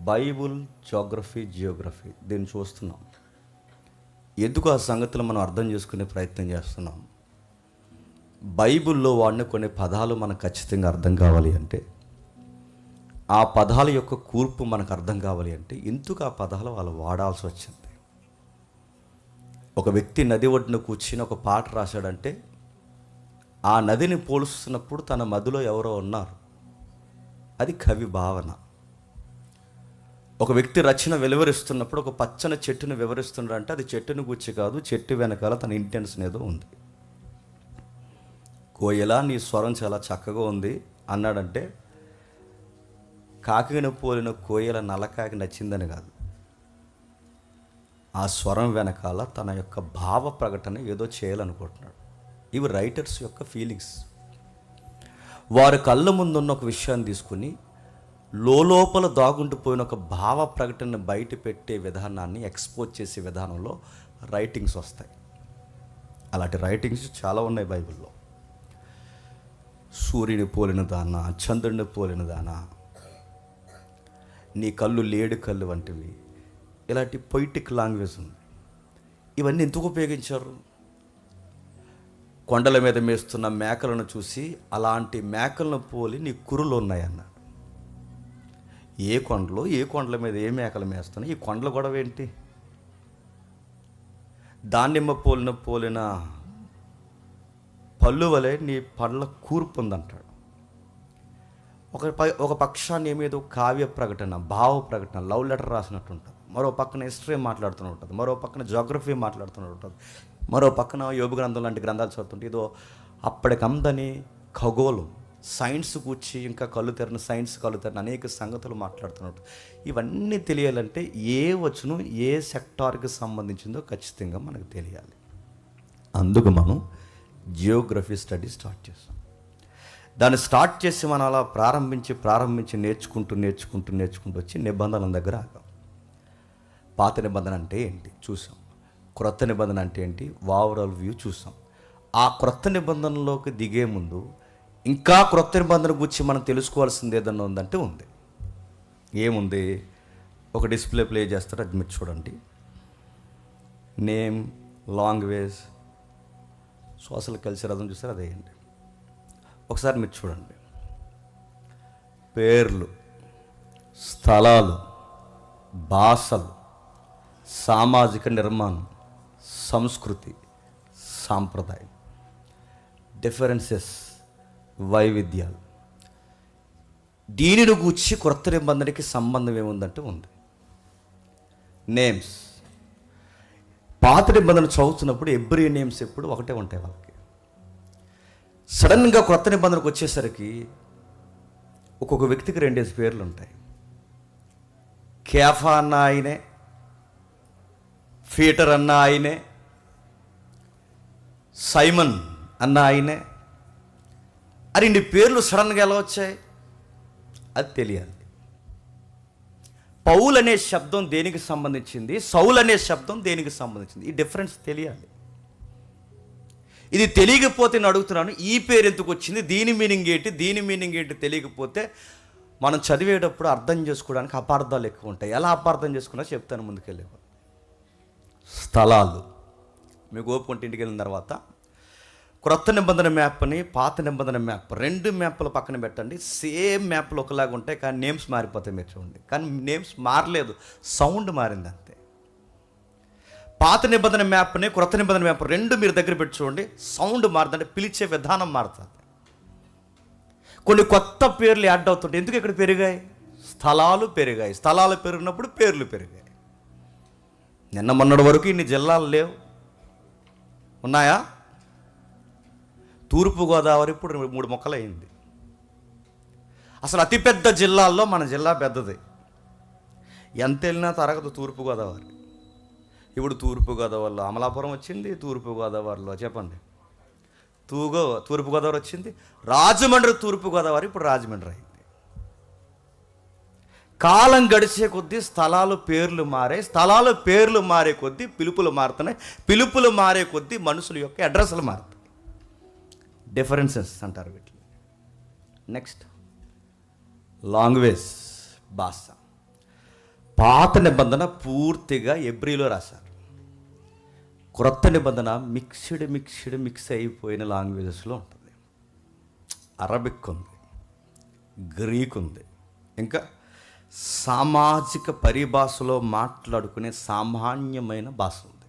Bible, geography, Geography దీన్ని చూస్తున్నాం. ఎందుకు ఆ సంగతులు మనం అర్థం చేసుకునే ప్రయత్నం చేస్తున్నాం? బైబిల్లో వాడిన కొన్ని పదాలు మనకు ఖచ్చితంగా అర్థం కావాలి అంటే, ఆ పదాల యొక్క కూర్పు మనకు అర్థం కావాలి అంటే, ఎందుకు ఆ పదాలు వాళ్ళు వాడాల్సి వచ్చింది? ఒక వ్యక్తి నది ఒడ్డున కూర్చుని ఒక పాట రాశాడంటే, ఆ నదిని పోలుస్తున్నప్పుడు తన మదిలో ఎవరో ఉన్నారు. అది కవి భావన. ఒక వ్యక్తి రచన వెలువరిస్తున్నప్పుడు ఒక పచ్చని చెట్టును వివరిస్తున్నాడంటే అది చెట్టును గుచ్చి కాదు, చెట్టు వెనకాల తన ఇంటెన్షన్ ఏదో ఉంది. కోయిలా నీ స్వరం చాలా చక్కగా ఉంది అన్నాడంటే కాకిని పోలిన కోయిల నల్లకాకి నచ్చిందని కాదు, ఆ స్వరం వెనకాల తన యొక్క భావ ప్రకటన ఏదో చేయాలనుకుంటున్నాడు. ఇవి రైటర్స్ యొక్క ఫీలింగ్స్. వారి కళ్ళ ముందున్న ఒక విషయాన్ని తీసుకుని లోపల దాగుండిపోయిన ఒక భావ ప్రకటన బయట పెట్టే విధానాన్ని ఎక్స్పోజ్ చేసే విధానంలో రైటింగ్స్ వస్తాయి. అలాంటి రైటింగ్స్ చాలా ఉన్నాయి బైబిల్లో. సూర్యుని పోలిన దానా, చంద్రుని పోలిన దానా, నీ కళ్ళు లేడి కళ్ళు వంటివి, ఇలాంటి పొయిటిక్ లాంగ్వేజ్ ఉంది. ఇవన్నీ ఎందుకు ఉపయోగించారు? కొండల మీద మేస్తున్న మేకలను చూసి అలాంటి మేకలను పోలి నీ కురులు ఉన్నాయన్నాడు. ఏ కొండల మీద ఏ మేకలు మేస్తున్నాయి? ఈ కొండల గొడవ ఏంటి? దానిమ్మ పోలిన పళ్ళు వలె నీ పళ్ళ కూర్పు ఉందంటాడు. ఒక పక్షాన్ని ఏమేదో కావ్య ప్రకటన, భావ ప్రకటన, లవ్ లెటర్ రాసినట్టు ఉంటుంది. మరో పక్కన హిస్టరీ మాట్లాడుతూ ఉంటుంది, మరో పక్కన జోగ్రఫీ మాట్లాడుతూ ఉంటుంది, మరో పక్కన యోగ గ్రంథం లాంటి గ్రంథాలు చదువుతుంటే ఏదో అప్పటికందని ఖగోళం, సైన్స్ కూర్చి ఇంకా కళ్ళు తెరిన అనేక సంగతులు మాట్లాడుతున్నట్టు. ఇవన్నీ తెలియాలంటే ఏ వచనం ఏ సెక్టార్కి సంబంధించిందో ఖచ్చితంగా మనకు తెలియాలి. అందుకు మనం జియోగ్రఫీ స్టడీ స్టార్ట్ చేస్తాం. దాన్ని స్టార్ట్ చేసి మనం అలా ప్రారంభించి నేర్చుకుంటూ వచ్చి నిబంధనల దగ్గర ఆగాం. పాత నిబంధన అంటే ఏంటి చూసాం, క్రొత్త నిబంధన అంటే ఏంటి ఓవరాల్ వ్యూ చూసాం. ఆ క్రొత్త నిబంధనలోకి దిగే ముందు ఇంకా క్రొత్త నిబంధన గురించి మనం తెలుసుకోవాల్సింది ఏదన్నా ఉందంటే ఉంది. ఏముంది? ఒక డిస్ప్లే ప్లే చేస్తారు, అది మీరు చూడండి. నేమ్, లాంగ్వేజ్, సోషల్ కల్చర్ అదని చూస్తారు, అదేంటి ఒకసారి మీరు చూడండి. పేర్లు, స్థలాలు, భాషలు, సామాజిక నిర్మాణం, సంస్కృతి, సాంప్రదాయం, డిఫరెన్సెస్, వైవిధ్యాలు. దీనిని గూర్చి క్రొత్త నిబంధనకి సంబంధం ఏముందంటే ఉంది. నేమ్స్, పాత నిబంధన చదువుతున్నప్పుడు ఎవ్రీ నేమ్స్ ఎప్పుడు ఒకటే ఉంటాయి వాళ్ళకి. సడన్గా క్రొత్త నిబంధనకు వచ్చేసరికి ఒక్కొక్క వ్యక్తికి 2 పేర్లు ఉంటాయి. కేఫా అన్న ఆయనే, పీటర్ అన్న ఆయనే, సైమన్ అన్న ఆయనే. అరే నీ పేర్లు సడన్గా ఎలా వచ్చాయి? అది తెలియాలి. పౌల్ అనే శబ్దం దేనికి సంబంధించింది, సౌల్ అనే శబ్దం దేనికి సంబంధించింది, ఈ డిఫరెన్స్ తెలియాలి. ఇది తెలియకపోతే నేను అడుగుతున్నాను, ఈ పేరు ఎందుకు వచ్చింది, దీని మీనింగ్ ఏంటి తెలియకపోతే మనం చదివేటప్పుడు అర్థం చేసుకోవడానికి అపార్థాలు ఎక్కువ ఉంటాయి. ఎలా అపార్థం చేసుకున్నా చెప్తాను ముందుకెళ్ళే. స్థలాలు, మీకు ఓపుకుంటే ఇంటికి వెళ్ళిన తర్వాత క్రొత్త నిబంధన మ్యాప్ని, పాత నిబంధన మ్యాప్ 2 మ్యాప్లు పక్కన పెట్టండి. సేమ్ మ్యాప్లు ఒకలాగా ఉంటాయి, కానీ నేమ్స్ మారిపోతాయి. మీరు చూడండి, కానీ నేమ్స్ మారలేదు, సౌండ్ మారింది అంతే. పాత నిబంధన మ్యాప్ని, క్రొత్త నిబంధన మ్యాప్ 2 మీరు దగ్గర పెట్టి చూడండి, సౌండ్ మారుతుంటే పిలిచే విధానం మారుతుంది. కొన్ని కొత్త పేర్లు యాడ్ అవుతుంటాయి. ఎందుకు ఇక్కడ పెరిగాయి? స్థలాలు పెరిగినప్పుడు పేర్లు పెరిగాయి. నిన్న మొన్నటి వరకు ఇన్ని జిల్లాలు లేవు, ఉన్నాయా? తూర్పుగోదావరి ఇప్పుడు 3 ముక్కలు అయింది. అసలు అతిపెద్ద జిల్లాల్లో మన జిల్లా పెద్దది. ఎంత వెళ్ళినా తరగదు తూర్పుగోదావరి. ఇప్పుడు తూర్పుగోదావరిలో అమలాపురం వచ్చింది, తూర్పుగోదావరిలో చెప్పండి తూర్పుగోదావరి వచ్చింది. రాజమండ్రి తూర్పుగోదావరి ఇప్పుడు రాజమండ్రి అయింది. కాలం గడిచే కొద్దీ స్థలాలు పేర్లు మారే కొద్దీ పిలుపులు మారుతున్నాయి, పిలుపులు మారే కొద్దీ మనుషుల యొక్క అడ్రస్లు మారుతాయి. డిఫరెన్సెస్ అంటారు వీటిని. నెక్స్ట్ లాంగ్వేజ్, భాష. పాత నిబంధన పూర్తిగా ఎబ్రీలో రాశారు. క్రొత్త నిబంధన మిక్స్ అయిపోయిన లాంగ్వేజెస్లో ఉంటుంది. అరబిక్ ఉంది, గ్రీక్ ఉంది, ఇంకా సామాజిక పరిభాషలో మాట్లాడుకునే సామాన్యమైన భాష ఉంది.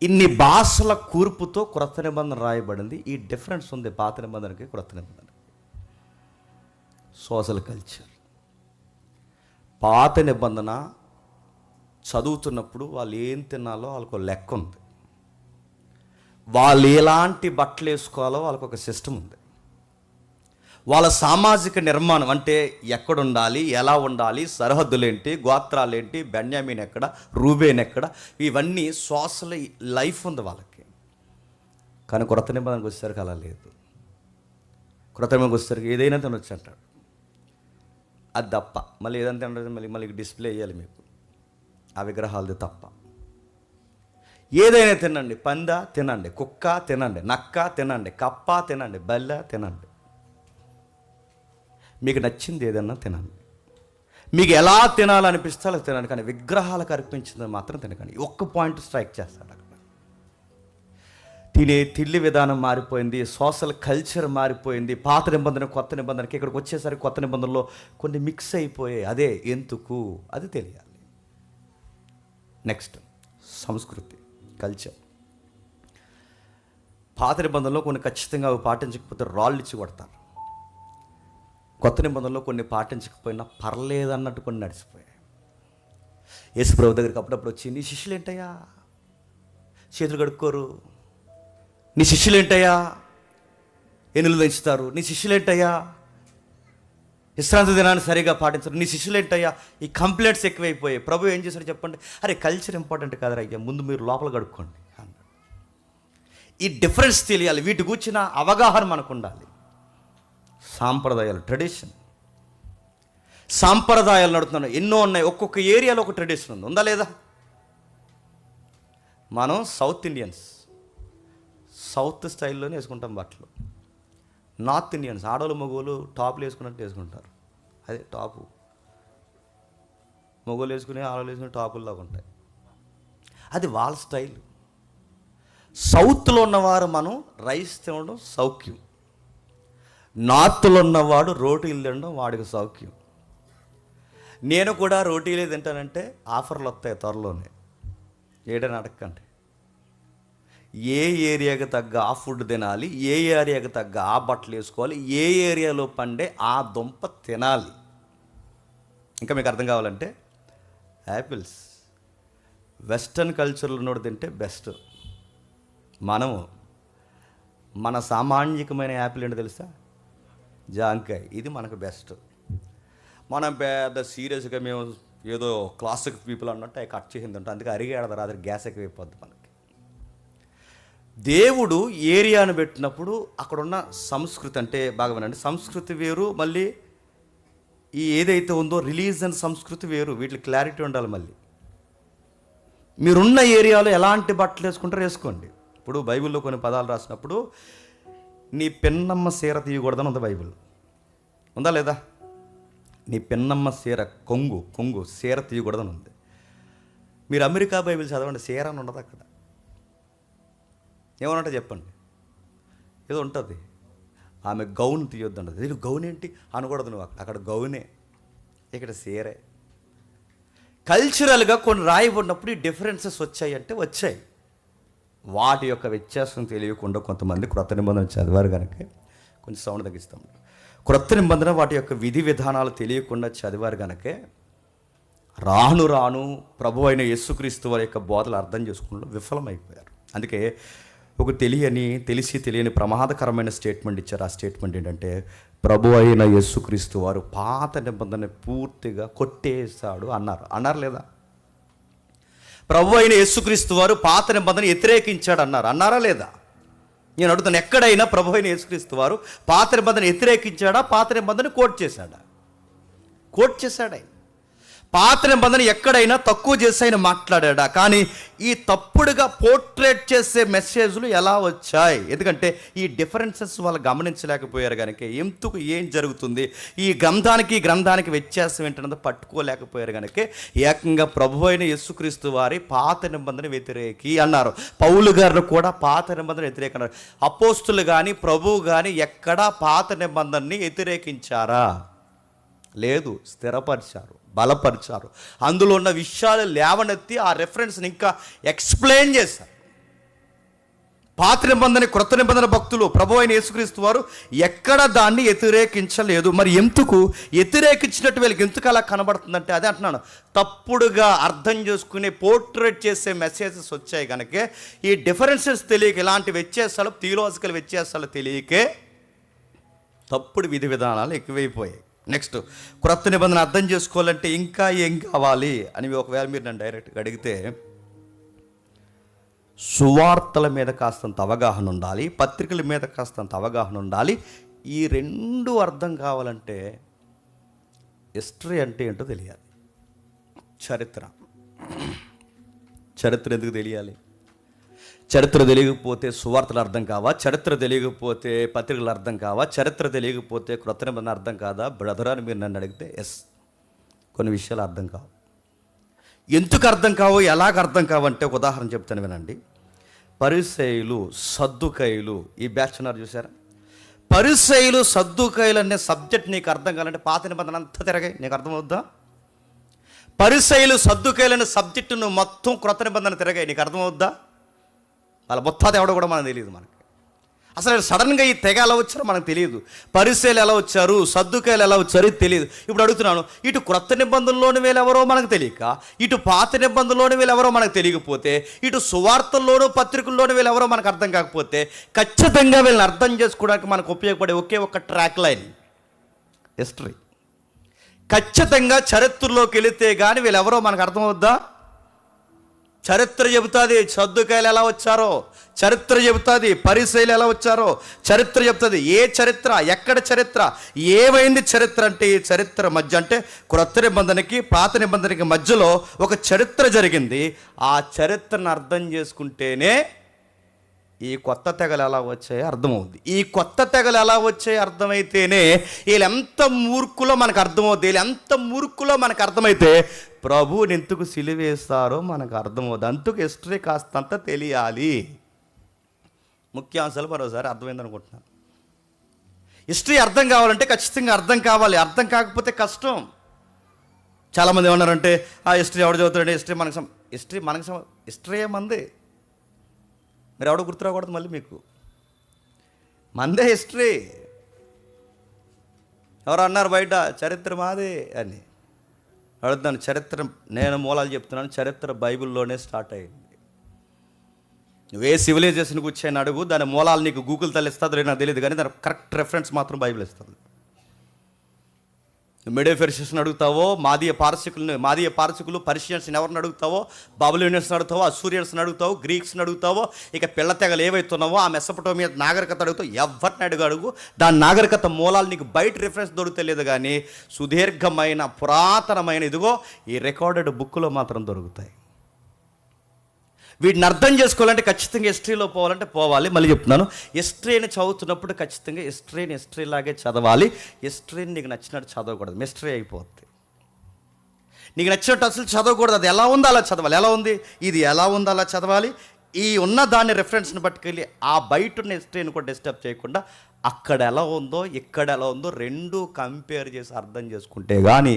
ఇన్ని భాషల కూర్పుతో క్రొత్త నిబంధన రాయబడింది. ఈ డిఫరెన్స్ ఉంది పాత నిబంధనకి క్రొత్త నిబంధనకి. Social culture. పాత నిబంధన చదువుతున్నప్పుడు వాళ్ళు ఏం తినాలో వాళ్ళకు లెక్క ఉంది. వాళ్ళు ఎలాంటి బట్టలు వేసుకోవాలో వాళ్ళకు ఒక సిస్టమ్ ఉంది. వాళ్ళ సామాజిక నిర్మాణం అంటే ఎక్కడ ఉండాలి, ఎలా ఉండాలి, సరిహద్దులేంటి, గోత్రాలేంటి, బెన్యామీన్ ఎక్కడ, రూబేన్ ఎక్కడ, ఇవన్నీ సోషల్ లైఫ్ ఉంది వాళ్ళకి. కానీ క్రొత్త నిబంధనకు వచ్చేసరికి అలా లేదు. క్రొత్త నిబంధనకు వచ్చేసరికి ఏదైనా తినొచ్చు అంటాడు. అది తప్ప మళ్ళీ ఏదైనా తినడం మళ్ళీ డిస్ప్లే చేయాలి మీకు. ఆ విగ్రహాలది తప్ప. ఏదైనా తినండి, పంద తినండి, కుక్క తినండి, నక్క తినండి, కప్ప తినండి, బల్ల తినండి, మీకు నచ్చింది ఏదన్నా తినండి, మీకు ఎలా తినాలనిపిస్తే అలా తినండి, కానీ విగ్రహాలకు అర్పించింది మాత్రం తినకండి. ఒక్క పాయింట్ స్ట్రైక్ చేస్తాడు అక్కడ. తిండి విధానం మారిపోయింది, సోషల్ కల్చర్ మారిపోయింది. పాత నిబంధన కొత్త నిబంధనకి ఇక్కడికి వచ్చేసరికి కొత్త నిబంధనలో కొన్ని మిక్స్ అయిపోయాయి. అదే ఎందుకు అది తెలియాలి. నెక్స్ట్ సంస్కృతి, కల్చర్. పాత నిబంధనలో కొన్ని ఖచ్చితంగా అవి పాటించకపోతే రాళ్ళు ఇచ్చి కొడతారు. కొత్త నిబంధనలో కొన్ని పాటించకపోయినా పర్లేదన్నట్టు కొన్ని నడిచిపోయాయి. యేసు ప్రభు దగ్గరికి అప్పుడప్పుడు వచ్చి, నీ శిష్యులు ఏంటయ్యా చేతులు కడుక్కోరు, నీ శిష్యులు ఏంటయ్యా ఎన్నులు పెంచుతారు, నీ శిష్యులు ఏంటయ్యా విశ్రాంతి దినాన్ని సరిగా పాటించరు, నీ శిష్యులు ఏంటయ్యా ఈ కంప్లైంట్స్ ఎక్కువైపోయాయి. ప్రభు ఏం చేశాడు చెప్పండి? అరే కల్చర్ ఇంపార్టెంట్ కాదురా అయ్యా, ముందు మీరు లోపల కడుక్కోండి అన్నాడు. ఈ డిఫరెన్స్ తెలియాలి. వీటి కూర్చిన అవగాహన మనకు ఉండాలి. సాంప్రదాయాలు, ట్రెడిషన్, సాంప్రదాయాలు నడుతున్నాయి, ఎన్నో ఉన్నాయి. ఒక్కొక్క ఏరియాలో ఒక ట్రెడిషన్ ఉంది, ఉందా లేదా? మనం సౌత్ ఇండియన్స్ సౌత్ స్టైల్లోనే వేసుకుంటాం బట్టలు. నార్త్ ఇండియన్స్ ఆడవాళ్ళు మగవాళ్ళు టాప్లు వేసుకున్నట్టు వేసుకుంటారు. అదే టాపు. మగవాళ్ళు వేసుకుని ఆడవాళ్ళు వేసుకునే టాపుల్లాగా ఉంటాయి. అది వాళ్ళ స్టైల్. సౌత్లో ఉన్నవారు మనం రైస్ తినడం సౌఖ్యం, నార్త్లో ఉన్నవాడు రోటీలు తినడం వాడికి సౌఖ్యం. నేను కూడా రోటీలే తింటానంటే ఆఫర్లు వస్తాయి త్వరలోనే. ఏడని అడగండి. ఏ ఏరియాకి తగ్గ ఆ ఫుడ్ తినాలి, ఏ ఏరియాకి తగ్గ ఆ బట్టలు వేసుకోవాలి, ఏ ఏరియాలో పండే ఆ దుంప తినాలి. ఇంకా మీకు అర్థం కావాలంటే యాపిల్స్ వెస్టర్న్ కల్చర్లో ఉన్నోడు తింటే బెస్ట్. మన సామాన్యకమైన యాపిల్ ఏంటో తెలుసా? జాంకాయ. ఇది మనకు బెస్ట్. మనం పెద్ద సీరియస్గా మేము ఏదో క్లాసిక్ పీపుల్ అన్నట్టు అవి కట్ చేసింది ఉంటాం. అందుకే అరిగేడదారు అది గ్యాస్ ఎక్కువైపోద్ది మనకి. దేవుడు ఏరియాను పెట్టినప్పుడు అక్కడున్న సంస్కృతి అంటే బాగా వినండి, సంస్కృతి వేరు, మళ్ళీ ఈ ఏదైతే ఉందో రిలీజన్ సంస్కృతి వేరు. వీటికి క్లారిటీ ఉండాలి. మళ్ళీ మీరున్న ఏరియాలో ఎలాంటి బట్టలు వేసుకుంటారో వేసుకోండి. ఇప్పుడు బైబిల్లో కొన్ని పదాలు రాసినప్పుడు నీ పెన్నమ్మ సీర తీయకూడదని ఉంది బైబిల్, ఉందా లేదా? నీ పెన్నమ్మ సీర కొంగు సీర తీయకూడదని ఉంది. మీరు అమెరికా బైబిల్ చదవండి, సీర అని ఉండదు అక్కడ. ఏమన్నట్టు చెప్పండి, ఏదో ఉంటుంది. ఆమె గౌన్ తీయొద్దు అంటది. ఇది గౌన్ ఏంటి అనకూడదు నువ్వు. అక్కడ గౌనే, ఇక్కడ సీరే. కల్చరల్గా కొన్ని రాయబడినప్పుడు ఈ డిఫరెన్సెస్ వచ్చాయి అంటే వచ్చాయి. వాటి యొక్క వ్యత్యాసం తెలియకుండా కొంతమంది క్రొత్త నిబంధన చదివారు కనుక కొంచెం సౌండ్ తగ్గిస్తాం. క్రొత్త నిబంధన వాటి యొక్క విధి విధానాలు తెలియకుండా చదివారు కనుకే రాను ప్రభు అయిన యేసుక్రీస్తు వారి యొక్క బోధలు అర్థం చేసుకోవడంలో విఫలమైపోయారు. అందుకే ఒక తెలిసి తెలియని ప్రమాదకరమైన స్టేట్మెంట్ ఇచ్చారు. ఆ స్టేట్మెంట్ ఏంటంటే, ప్రభు అయిన యేసుక్రీస్తు వారు పాత నిబంధన పూర్తిగా కొట్టేశాడు అన్నారు లేదా? ప్రభు అయిన యేసుక్రీస్తు వారు పాత నిబంధన వ్యతిరేకించాడు అన్నారా లేదా? నేను అడుగుతాను, ఎక్కడైనా ప్రభు అయిన యేసుక్రీస్తు వారు పాత నిబంధన వ్యతిరేకించాడా, పాత నిబంధన కోట్ చేశాడా? కోట్ చేశాడు ఆయన. పాత నిబంధన ఎక్కడైనా తక్కువ చేసి ఆయన మాట్లాడా? కానీ ఈ తప్పుడుగా పోర్ట్రేట్ చేసే మెసేజ్లు ఎలా వచ్చాయి? ఎందుకంటే ఈ డిఫరెన్సెస్ వాళ్ళు గమనించలేకపోయారు కనుక ఎందుకు ఏం జరుగుతుంది, ఈ గ్రంథానికి వ్యత్యాసం ఏంటన్నది పట్టుకోలేకపోయారు కనుక ఏకంగా ప్రభు అయిన యేసుక్రీస్తు వారి పాత నిబంధన వ్యతిరేకి అన్నారు. పౌలు గారు కూడా పాత నిబంధన వ్యతిరేక అన్నారు. అపోస్తులు కానీ ప్రభువు కానీ ఎక్కడా పాత నిబంధనని వ్యతిరేకించారా? లేదు, స్థిరపరిచారు, బలపరిచారు. అందులో ఉన్న విషయాలు లేవనెత్తి ఆ రెఫరెన్స్ని ఇంకా ఎక్స్ప్లెయిన్ చేశారు. పాత నిబంధన క్రొత్త నిబంధన భక్తులు ప్రభు అయిన యేసుక్రీస్తు వారు ఎక్కడ దాన్ని వ్యతిరేకించలేదు. మరి ఎందుకు వ్యతిరేకించినట్టు వీళ్ళకి ఎందుకు అలా కనబడుతుందంటే అదే అంటున్నాను, తప్పుడుగా అర్థం చేసుకునే పోర్ట్రేట్ చేసే మెసేజెస్ వచ్చాయి కనుక ఈ డిఫరెన్సెస్ తెలియక, ఇలాంటి వ్యత్యాసాలు థియలాజికల్ వ్యత్యాసాలు తెలియకే తప్పుడు విధి విధానాలు ఎక్కువైపోయాయి. నెక్స్ట్, క్రొత్త నిబంధన అర్థం చేసుకోవాలంటే ఇంకా ఏం కావాలి అని ఒకవేళ మీరు నన్ను డైరెక్ట్గా అడిగితే, సువార్తల మీద కాస్తంత అవగాహన ఉండాలి, పత్రికల మీద కాస్తంత అవగాహన ఉండాలి. ఈ రెండు అర్థం కావాలంటే హిస్టరీ అంటే ఏంటో తెలియాలి. చరిత్ర ఎందుకు తెలియాలి? చరిత్ర తెలియకపోతే సువార్తలు అర్థం కావా? చరిత్ర తెలియకపోతే పత్రికలు అర్థం కావా? చరిత్ర తెలియకపోతే క్రొత్త నిబంధన అర్థం కాదా? బ్రదర్ అని మీరు నన్ను అడిగితే ఎస్, కొన్ని విషయాలు అర్థం కావు. ఎందుకు అర్థం కావు, ఎలాగ అర్థం కావంటే ఒక ఉదాహరణ చెప్తాను వినండి. పరిసయ్యులు, సద్దుకయ్యులు, ఈ బ్యాచ్ ఉన్నారు చూసారా? పరిసయ్యులు, సద్దుకయ్యులు అనే సబ్జెక్ట్ నీకు అర్థం కావాలంటే పాత నిబంధన అంతా తిరగాయి, నీకు అర్థమవుద్దా? పరిసయ్యులు, సద్దుకయ్యులు అనే సబ్జెక్టు నువ్వు మొత్తం క్రొత్త నిబంధన తిరగాయి, నీకు అర్థమవుద్దా? వాళ్ళ మొత్తాది ఎవడో కూడా మనకు తెలియదు. మనకి అసలు సడన్గా ఈ తెగ ఎలా వచ్చారో మనకు తెలియదు. పరిసయ్యులు ఎలా వచ్చారు, సద్దుకయ్యులు ఎలా వచ్చారు తెలియదు. ఇప్పుడు అడుగుతున్నాను, ఇటు క్రొత్త నిబంధనలోని వీళ్ళెవరో మనకు తెలియక, ఇటు పాత నిబంధనలోని వీళ్ళెవరో మనకు తెలియకపోతే, ఇటు సువార్తల్లోనూ పత్రికల్లోనూ వీళ్ళెవరో మనకు అర్థం కాకపోతే, ఖచ్చితంగా వీళ్ళని అర్థం చేసుకోవడానికి మనకు ఉపయోగపడే ఒకే ఒక ట్రాక్ లైన్ హిస్టరీ. ఖచ్చితంగా చరిత్రలోకి వెళితే కానీ వీళ్ళెవరో మనకు అర్థమవుద్దా? చరిత్ర చెబుతుంది సద్దుకాయలు ఎలా వచ్చారో, చరిత్ర చెబుతుంది పరిసయ్యులు ఎలా వచ్చారో, చరిత్ర చెబుతుంది. ఏ చరిత్ర, ఎక్కడ చరిత్ర, ఏమైంది చరిత్ర అంటే ఈ చరిత్ర మధ్య అంటే క్రొత్త నిబంధనకి పాత నిబంధనకి మధ్యలో ఒక చరిత్ర జరిగింది. ఆ చరిత్రను అర్థం చేసుకుంటేనే ఈ కొత్త తెగలు ఎలా వచ్చాయో అర్థమవుద్ది. ఈ కొత్త తెగలు ఎలా వచ్చాయో అర్థమైతేనే వీళ్ళు ఎంత మూర్ఖులో మనకు అర్థమవుద్ది. వీళ్ళు ఎంత మూర్ఖులో మనకు అర్థమైతే ప్రభువుని ఎందుకు సిలువేస్తారో మనకు అర్థమవుద్ది. అందుకు హిస్టరీ కాస్తంత తెలియాలి. ముఖ్యాంశాలు మరోసారి అర్థమైంది అనుకుంటున్నాను. హిస్టరీ అర్థం కావాలంటే ఖచ్చితంగా అర్థం కావాలి. అర్థం కాకపోతే కష్టం. చాలామంది ఏమన్నారంటే ఆ హిస్టరీ ఎవడు చదువుతాడు, హిస్టరీ ఏమంది మీరు ఎవడో గుర్తురాకూడదు మళ్ళీ మీకు, మందే హిస్టరీ. ఎవరు అన్నారు బయట చరిత్ర మాదే అని అడుగుతాను. చరిత్ర నేను మూలాలు చెప్తున్నాను, చరిత్ర బైబిల్లోనే స్టార్ట్ అయింది. నువ్వే సివిలైజేషన్ కూర్చొని అడుగు, దాని మూలాలు నీకు గూగుల్ తల్లి ఇస్తుంది నాకు తెలియదు, కానీ దాని కరెక్ట్ రెఫరెన్స్ మాత్రం బైబిల్ ఇస్తుంది. మెడో ఫెర్షియన్స్ని అడుగుతావో, మాదీయ పారసికులు పర్షియన్స్ని ఎవరిని అడుగుతావో, బాబిలోనియన్స్ని అడుగుతావో, అసూరియన్స్ని అడుగుతావో, గ్రీక్స్ని అడుగుతావో, ఇక పిల్ల తెగలు ఏవైతున్నావో ఆ మెసొపొటేమియా నాగరికత అడుగుతావు, ఎవరిని అడుగు దాని నాగరికత మూలాలు నీకు బయట రిఫరెన్స్ దొరుకుతలేదు. కానీ సుదీర్ఘమైన పురాతనమైన ఇదిగో ఈ రికార్డెడ్ బుక్లో మాత్రం దొరుకుతాయి. వీటిని అర్థం చేసుకోవాలంటే ఖచ్చితంగా హిస్టరీలో పోవాలంటే పోవాలి. మళ్ళీ చెప్తున్నాను, హిస్టరీని చదువుతున్నప్పుడు ఖచ్చితంగా హిస్టరీలాగే చదవాలి. హిస్టరీని నీకు నచ్చినట్టు చదవకూడదు, మిస్టరీ అయిపోద్ది. నీకు నచ్చినట్టు అసలు చదవకూడదు. అది ఎలా ఉందో అలా చదవాలి. ఎలా ఉంది ఇది, ఎలా ఉందో అలా చదవాలి. ఈ ఉన్న దాన్ని రెఫరెన్స్ని పట్టుకెళ్ళి ఆ బయట ఉన్న హిస్టరీని కూడా డిస్టర్బ్ చేయకుండా అక్కడ ఎలా ఉందో ఇక్కడ ఎలా ఉందో రెండూ కంపేర్ చేసి అర్థం చేసుకుంటే కానీ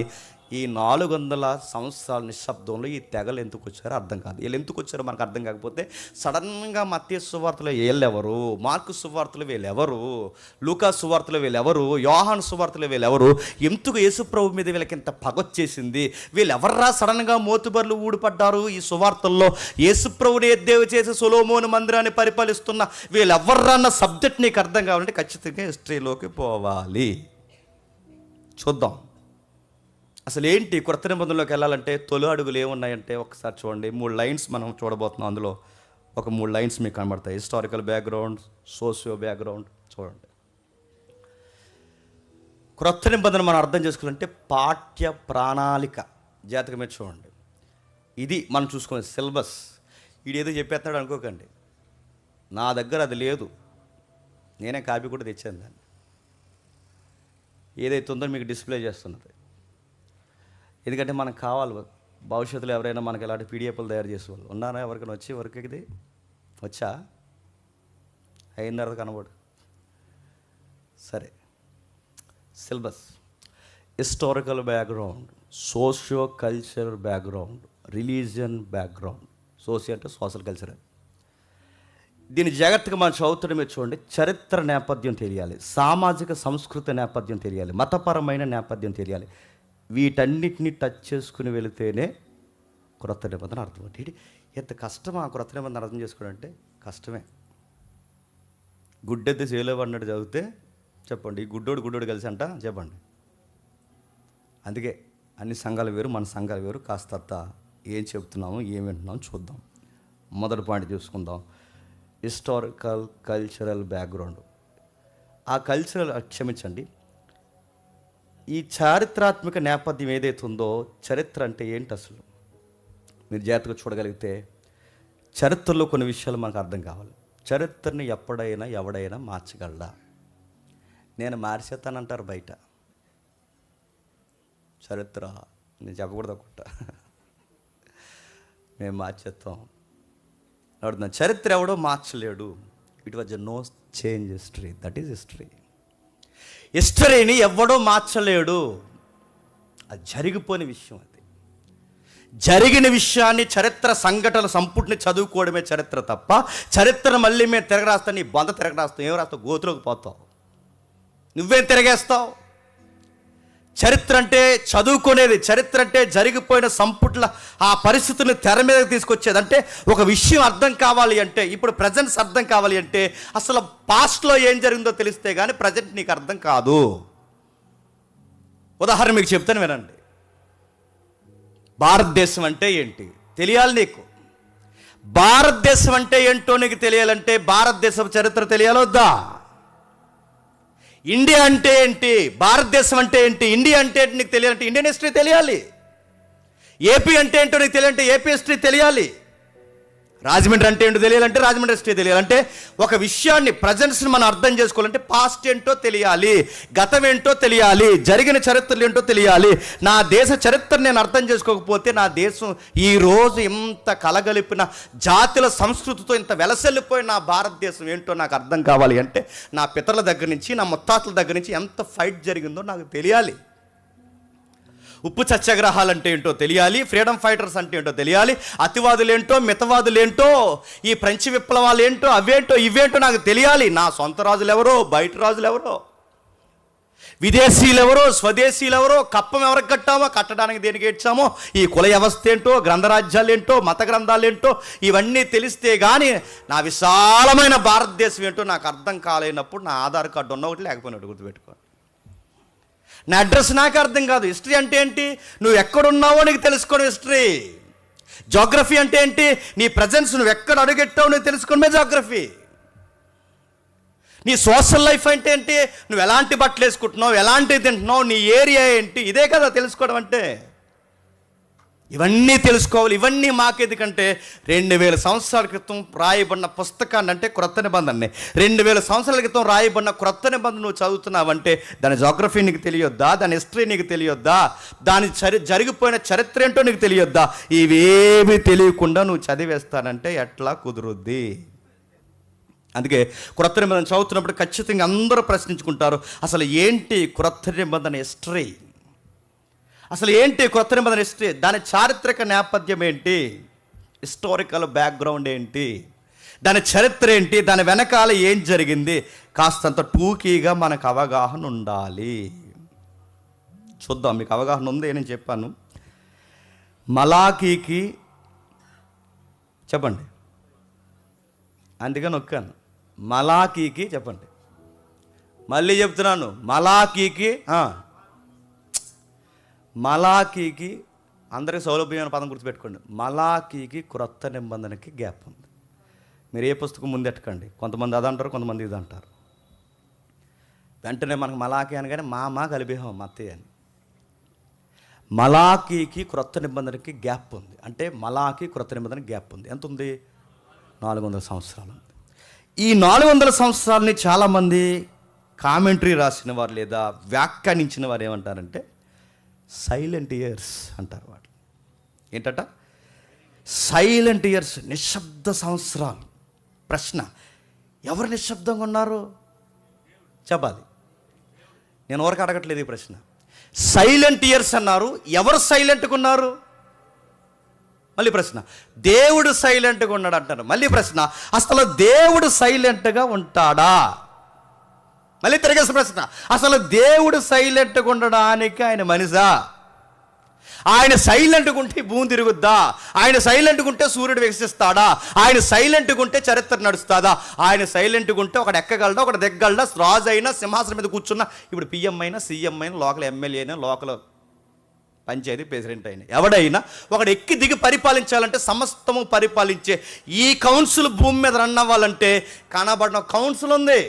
ఈ 400 సంవత్సరాల నిశ్శబ్దంలో ఈ తెగలు ఎందుకు వచ్చారో అర్థం కాదు. వీళ్ళు ఎందుకు వచ్చారో మనకు అర్థం కాకపోతే సడన్గా మత్తయి సువార్తలో వీళ్ళెవరు, మార్కు సువార్తలో వీళ్ళెవరు, లూకా సువార్తలో వీళ్ళెవరు, యోహాను సువార్తలో వీళ్ళెవరు, ఎందుకు యేసుప్రభు మీద వీళ్ళకి ఇంత పగొచ్చేసింది, వీళ్ళెవర్రా సడన్గా మోతుబర్లు ఊడిపడ్డారు ఈ సువార్తల్లో, యేసుప్రభుని ఎద్దేవి చేసి సొలొమోను మందిరాన్ని పరిపాలిస్తున్న వీళ్ళెవర్రా అన్న సబ్జెక్ట్ నీకు అర్థం కావాలంటే ఖచ్చితంగా హిస్టరీలోకి పోవాలి. చూద్దాం అసలు ఏంటి క్రొత్త నిబంధనలోకి వెళ్ళాలంటే తొలి అడుగులు ఏమున్నాయంటే ఒకసారి చూడండి. 3 లైన్స్ మనం చూడబోతున్నాం. అందులో ఒక 3 లైన్స్ మీకు కనబడతాయి. Historical background, socio background. చూడండి, క్రొత్త నిబంధన మనం అర్థం చేసుకోవాలంటే పాఠ్య ప్రణాళిక. జాతకం మీద చూడండి. ఇది మనం చూసుకునే సిలబస్. వీడేదో చెప్పేస్తాడు అనుకోకండి, నా దగ్గర అది లేదు, నేనే కాపీ కూడా తెచ్చాను దాన్ని. ఏదైతే ఉందో మీకు డిస్ప్లే చేస్తున్నది. ఎందుకంటే మనకు కావాలి, భవిష్యత్తులో ఎవరైనా మనకి ఇలాంటి పీడిఎఫ్లు తయారు చేసేవాళ్ళు ఉన్నారా? ఎవరికైనా వచ్చి వర్క్ ఇది వచ్చా? అయిన తర్వాత కనబడు. సరే, syllabus, historical background, socio cultural background, religion background. Socio అంటే సోషల్ కల్చరల్. దీన్ని జాగ్రత్తగా మనం చదువుతున్న మీరు చూడండి. చరిత్ర నేపథ్యం తెలియాలి, సామాజిక సంస్కృతి నేపథ్యం తెలియాలి, మతపరమైన నేపథ్యం తెలియాలి. వీటన్నిటిని టచ్ చేసుకుని వెళితేనే క్రొత్త నిబంధన అర్థమవుతుంది. ఎంత కష్టమా క్రొత్త నిబంధన అర్థం చేసుకోవడం అంటే? కష్టమే. గుడ్డెత్తి చేయలేవు అన్నట్టు చదివితే చెప్పండి, ఈ గుడ్డోడు కలిసి అంట చెప్పండి. అందుకే అన్ని సంఘాలు వేరు, మన సంఘాలు వేరు. కాస్త ఏం చెప్తున్నాము, ఏం వింటున్నాము చూద్దాం. మొదటి పాయింట్ చూసుకుందాం, హిస్టారికల్ కల్చరల్ బ్యాక్గ్రౌండ్. ఆ కల్చరల్, క్షమించండి, ఈ చారిత్రాత్మక నేపథ్యం ఏదైతే ఉందో, చరిత్ర అంటే ఏంటి అసలు మీరు జాగ్రత్తగా చూడగలిగితే చరిత్రలో కొన్ని విషయాలు మనకు అర్థం కావాలి. చరిత్రని ఎప్పుడైనా ఎవడైనా మార్చగలడా? నేను మార్చేస్తానంటారు బయట. చరిత్ర నేను చెప్పకూడదు అనుకుంటా, మేము మార్చేస్తాం అడుగుతున్నాను. చరిత్ర ఎవడో మార్చలేడు. It was no change history, that is history. హిస్టరీని ఎవడో మార్చలేడు. అది జరిగిపోయిన విషయం. అది జరిగిన విషయాన్ని, చరిత్ర సంఘటనల సంపుటిని చదువుకోవడమే చరిత్ర తప్ప, చరిత్రను మళ్ళీ మేము తిరగరాస్తాం, నీ బొంద తిరగరాస్తాం. ఏం రాస్తావు? గోతులోకి పోతావు. నువ్వేం తిరగేస్తావు? చరిత్ర అంటే చదువుకునేది. చరిత్ర అంటే జరిగిపోయిన సంపుట్ల ఆ పరిస్థితులను తెర మీదకి తీసుకొచ్చేది. అంటే ఒక విషయం అర్థం కావాలి అంటే, ఇప్పుడు ప్రజెంట్స్ అర్థం కావాలి అంటే, అసలు పాస్ట్లో ఏం జరిగిందో తెలిస్తే కానీ ప్రజెంట్ నీకు అర్థం కాదు. ఉదాహరణ మీకు చెప్తాను వినండి. భారతదేశం అంటే ఏంటి తెలియాలి నీకు. భారతదేశం అంటే ఏంటో నీకు తెలియాలంటే భారతదేశం చరిత్ర తెలియాలొద్దా? ఇండియా అంటే ఏంటి, భారతదేశం అంటే ఏంటి, ఇండియా అంటే ఏంటి నీకు తెలియాలంటే ఇండియన్ హిస్టరీ తెలియాలి. ఏపీ అంటే ఏంటో నీకు తెలియాలంటే ఏపీ హిస్టరీ తెలియాలి. రాజమండ్రి అంటే ఏంటో తెలియాలంటే రాజమండ్రి హిస్టరీ తెలియాలంటే, ఒక విషయాన్ని, ప్రజెంట్స్ని మనం అర్థం చేసుకోవాలంటే పాస్ట్ ఏంటో తెలియాలి, గతం ఏంటో తెలియాలి, జరిగిన చరిత్రలు ఏంటో తెలియాలి. నా దేశ చరిత్ర నేను అర్థం చేసుకోకపోతే, నా దేశం ఈరోజు ఇంత కలగలిపిన జాతుల సంస్కృతితో ఇంత వెలసెల్లిపోయిన నా భారతదేశం ఏంటో నాకు అర్థం కావాలి అంటే, నా పితరుల దగ్గర నుంచి, నా ముత్తాతల దగ్గర నుంచి ఎంత ఫైట్ జరిగిందో నాకు తెలియాలి. ఉప్పు సత్యాగ్రహాలు అంటే ఏంటో తెలియాలి, ఫ్రీడమ్ ఫైటర్స్ అంటే ఏంటో తెలియాలి, అతివాదులేంటో మితవాదులేంటో, ఈ ఫ్రెంచ్ విప్లవాలు ఏంటో, అవేంటో ఇవేంటో నాకు తెలియాలి. నా సొంత రాజులు ఎవరో, బయట రాజులు ఎవరో, విదేశీయులు ఎవరో, స్వదేశీయులు ఎవరో, కప్పం ఎవరికి కట్టామో, కట్టడానికి దేనికి ఇచ్చామో, ఈ కుల వ్యవస్థ ఏంటో, గ్రంథరాజ్యాలు ఏంటో, మత గ్రంథాలు ఏంటో, ఇవన్నీ తెలిస్తే కానీ నా విశాలమైన భారతదేశం ఏంటో నాకు అర్థం కాలేనప్పుడు నా ఆధార్ కార్డు ఉన్న ఒకటి లేకపోయినట్టు గుర్తుపెట్టుకోండి. నా అడ్రస్ నాకు అర్థం కాదు. హిస్టరీ అంటే ఏంటి? నువ్వు ఎక్కడున్నావో నీకు తెలుసుకోవడం హిస్టరీ. జోగ్రఫీ అంటే ఏంటి? నీ ప్రజెన్స్, నువ్వు ఎక్కడ అడుగెట్టావో నీకు తెలుసుకోవడమే జోగ్రఫీ. నీ సోషల్ లైఫ్ అంటే ఏంటి? నువ్వు ఎలాంటి బట్టలు వేసుకుంటున్నావు, ఎలాంటివి తింటున్నావు, నీ ఏరియా ఏంటి, ఇదే కదా తెలుసుకోవడం అంటే. ఇవన్నీ తెలుసుకోవాలి. ఇవన్నీ మాకెందుకంటే 2000 సంవత్సరాల క్రితం రాయబడిన పుస్తకాన్ని, అంటే క్రొత్త నిబంధనని, 2000 సంవత్సరాల క్రితం రాయబడిన క్రొత్త నిబంధన నువ్వు చదువుతున్నావంటే దాని జోగ్రఫీ నీకు తెలియొద్దా? దాని హిస్టరీ నీకు తెలియొద్దా? దాని జరిగిపోయిన చరిత్ర ఏంటో నీకు తెలియొద్దా? ఇవేమీ తెలియకుండా నువ్వు చదివేస్తానంటే ఎట్లా కుదురుద్ది? అందుకే క్రొత్త నిబంధన చదువుతున్నప్పుడు ఖచ్చితంగా అందరూ ప్రశ్నించుకుంటారు, అసలు ఏంటి క్రొత్త నిబంధన హిస్టరీ? అసలు ఏంటి క్రొత్త నిబంధన హిస్టరీ? దాని చారిత్రక నేపథ్యం ఏంటి, హిస్టారికల్ బ్యాక్గ్రౌండ్ ఏంటి, దాని చరిత్ర ఏంటి, దాని వెనకాల ఏం జరిగింది, కాస్తంత టూకీగా మనకు అవగాహన ఉండాలి. చూద్దాం. మీకు అవగాహన ఉంది నేను చెప్పాను. మలాకీకి చెప్పండి, అందుకని నొక్కాను. మలాకీకి చెప్పండి, మళ్ళీ చెప్తున్నాను. మలాకీకి అందరికీ సౌలభ్యమైన పదం గుర్తుపెట్టుకోండి. మలాకీకి క్రొత్త నిబంధనకి గ్యాప్ ఉంది. మీరు ఏ పుస్తకం ముందెట్టకండి. కొంతమంది అది అంటారు, కొంతమంది ఇది అంటారు. వెంటనే మనకు మలాకీ అనగానే మామ కలిపేహం మత్తయ్య అని. మలాకీకి క్రొత్త నిబంధనకి గ్యాప్ ఉంది. అంటే మలాకి క్రొత్త నిబంధనకి గ్యాప్ ఉంది. ఎంత ఉంది? 400 సంవత్సరాలు ఉంది. ఈ 400 సంవత్సరాలని చాలామంది కామెంటరీ రాసిన వారు లేదా వ్యాఖ్యానించిన వారు ఏమంటారంటే సైలెంట్ ఇయర్స్ అంటారు. వాడు ఏంటట? సైలెంట్ ఇయర్స్, నిశ్శబ్ద సంవత్సరాలు. ప్రశ్న, ఎవరు నిశ్శబ్దంగా ఉన్నారు చెప్పాలి. నేను ఎవరికి అడగట్లేదు ఈ ప్రశ్న. సైలెంట్ ఇయర్స్ అన్నారు, ఎవరు సైలెంట్గా ఉన్నారు? మళ్ళీ ప్రశ్న, దేవుడు సైలెంట్గా ఉన్నాడు అంటారు. మళ్ళీ ప్రశ్న, అసలు దేవుడు సైలెంట్గా ఉంటాడా? మళ్ళీ తిరిగేసిన ప్రశ్న, అసలు దేవుడు సైలెంట్గా ఉండడానికి ఆయన మనిషా? ఆయన సైలెంట్గా ఉంటే భూమి తిరుగుద్దా? ఆయన సైలెంట్గా ఉంటే సూర్యుడు వికసిస్తాడా? ఆయన సైలెంట్గా ఉంటే చరిత్ర నడుస్తుందా? ఆయన సైలెంట్గా ఉంటే ఒకడు ఎక్కగలడా, ఒకటి దిగ్గలడా? రాజు అయినా, సింహాసనం మీద కూర్చున్నా, ఇప్పుడు పిఎం అయినా, సీఎం అయినా, లోకల్ ఎమ్మెల్యే అయినా, లోకల్ పంచాయతీ ప్రెసిడెంట్ అయినా, ఎవడైనా ఒకడు ఎక్కి దిగి పరిపాలించాలంటే, సమస్తము పరిపాలించే ఈ కౌన్సిల్ భూమి మీద రన్ అవ్వాలంటే కనబడిన కౌన్సిల్ ఉంది.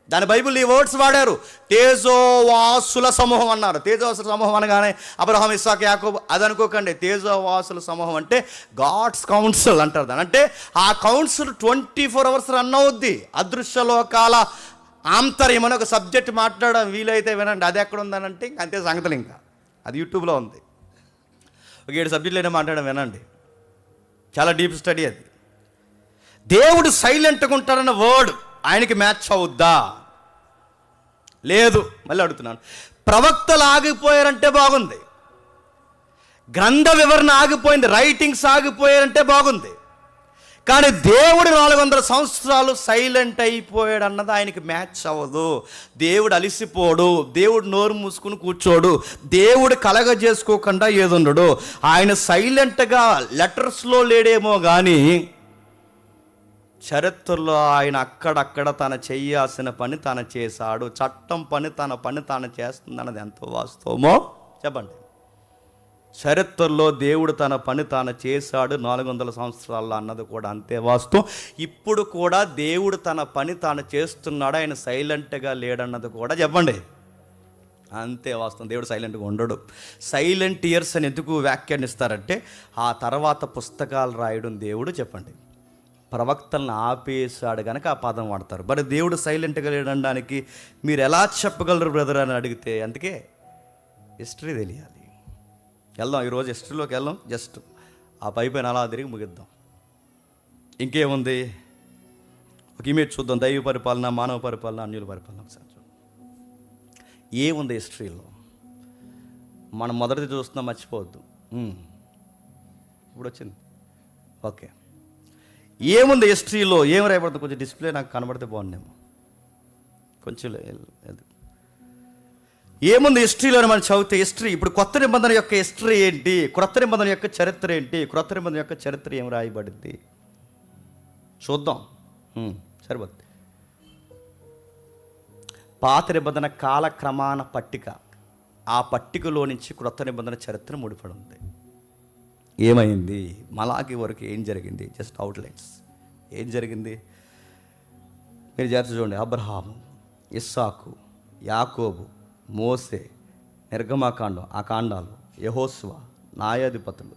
దాని బైబిల్ ఈ వర్డ్స్ వాడారు, తేజోవాసుల సమూహం అన్నారు. తేజోవాసుల సమూహం అనగానే అబ్రహాం, ఇస్సాకు, యాకోబు అది అనుకోకండి. తేజోవాసుల సమూహం అంటే గాడ్స్ కౌన్సిల్ అంటారు దాన్ని. అంటే ఆ కౌన్సిల్ 24 hours రన్ అవుద్ది. అదృశ్య లోకాల ఆంతర్యం అని ఒక సబ్జెక్ట్ మాట్లాడడం వీలైతే వినండి. అది ఎక్కడ ఉందనంటే ఇంక అంతే సంగతులు. ఇంకా అది యూట్యూబ్లో ఉంది. ఒక 7 సబ్జెక్టులు అయినా మాట్లాడడం వినండి, చాలా డీప్ స్టడీ అది. దేవుడు సైలెంట్గా ఉంటాడన్న వర్డ్ ఆయనకి మ్యాచ్ అవుద్దా? లేదు. మళ్ళీ అడుగుతున్నాను, ప్రవక్తలు ఆగిపోయారంటే బాగుంది, గ్రంథ వివరణ ఆగిపోయింది, రైటింగ్స్ ఆగిపోయారంటే బాగుంది. కానీ దేవుడు 400 సంవత్సరాలు సైలెంట్ అయిపోయాడు అన్నది ఆయనకి మ్యాచ్ అవ్వదు. దేవుడు అలిసిపోడు, దేవుడు నోరు మూసుకుని కూర్చోడు, దేవుడు కలగజేసుకోకుండా ఏదుండడు. ఆయన సైలెంట్గా లెటర్స్లో లేడేమో కానీ చరిత్రలో ఆయన అక్కడక్కడ తను చేయాల్సిన పని తను చేశాడు. చట్టం తన పని తాను చేస్తుంది అన్నది ఎంతో వాస్తవమో చెప్పండి. చరిత్రలో దేవుడు తన పని తాను చేశాడు 400 సంవత్సరాల్లో అన్నది కూడా అంతే వాస్తవం. ఇప్పుడు కూడా దేవుడు తన పని తాను చేస్తున్నాడు, ఆయన సైలెంట్గా లేడన్నది కూడా చెప్పండి అంతే వాస్తవం. దేవుడు సైలెంట్గా ఉండడు. సైలెంట్ ఇయర్స్ అని ఎందుకు వ్యాఖ్యానిస్తారంటే ఆ తర్వాత పుస్తకాలు రాయడం దేవుడు చెప్పండి ప్రవక్తలను ఆపేశాడు కనుక ఆ పదం వాడతారు. మరి దేవుడు సైలెంట్గా లేడనడానికి మీరు ఎలా చెప్పగలరు బ్రదర్ అని అడిగితే, అందుకే హిస్టరీ తెలియాలి. వెళ్దాం, ఈరోజు హిస్టరీలోకి వెళ్దాం. జస్ట్ ఆ పైపైన అలా తిరిగి ముగిద్దాం. ఇంకేముంది? ఒక ఇమేజ్ చూద్దాం. దైవ పరిపాలన, మానవ పరిపాలన, అన్యుల పరిపాలన ఒకసారి చూద్దాం. ఏముంది హిస్టరీలో? మనం మొదటిది చూస్తున్నాం, మర్చిపోవద్దు. ఇప్పుడు వచ్చింది. ఓకే, ఏముంది హిస్టరీలో? ఏం రాయబడుతుంది? కొంచెం డిస్ప్లే నాకు కనబడితే బాగుండేమో. కొంచెం ఏముంది హిస్టరీలో మనం చదివితే హిస్టరీ. ఇప్పుడు కొత్త నిబంధన యొక్క హిస్టరీ ఏంటి, క్రొత్త నిబంధన యొక్క చరిత్ర ఏంటి, క్రొత్త నిబంధన యొక్క చరిత్ర ఏం రాయబడింది చూద్దాం. సరిపోద్ది. పాత నిబంధన కాలక్రమాన పట్టిక, ఆ పట్టికలో నుంచి క్రొత్త నిబంధన చరిత్ర ముడిపడి ఉంది. ఏమైంది, మలాకి వరకు ఏం జరిగింది, జస్ట్ అవుట్లైన్స్. ఏం జరిగింది మీరు జాగ్రత్త చూడండి. అబ్రహాము, ఇస్సాకు, యాకోబు, మోసే, నిర్గమాకాండం, ఆ కాండాలు, యెహోషువ, న్యాయాధిపతులు,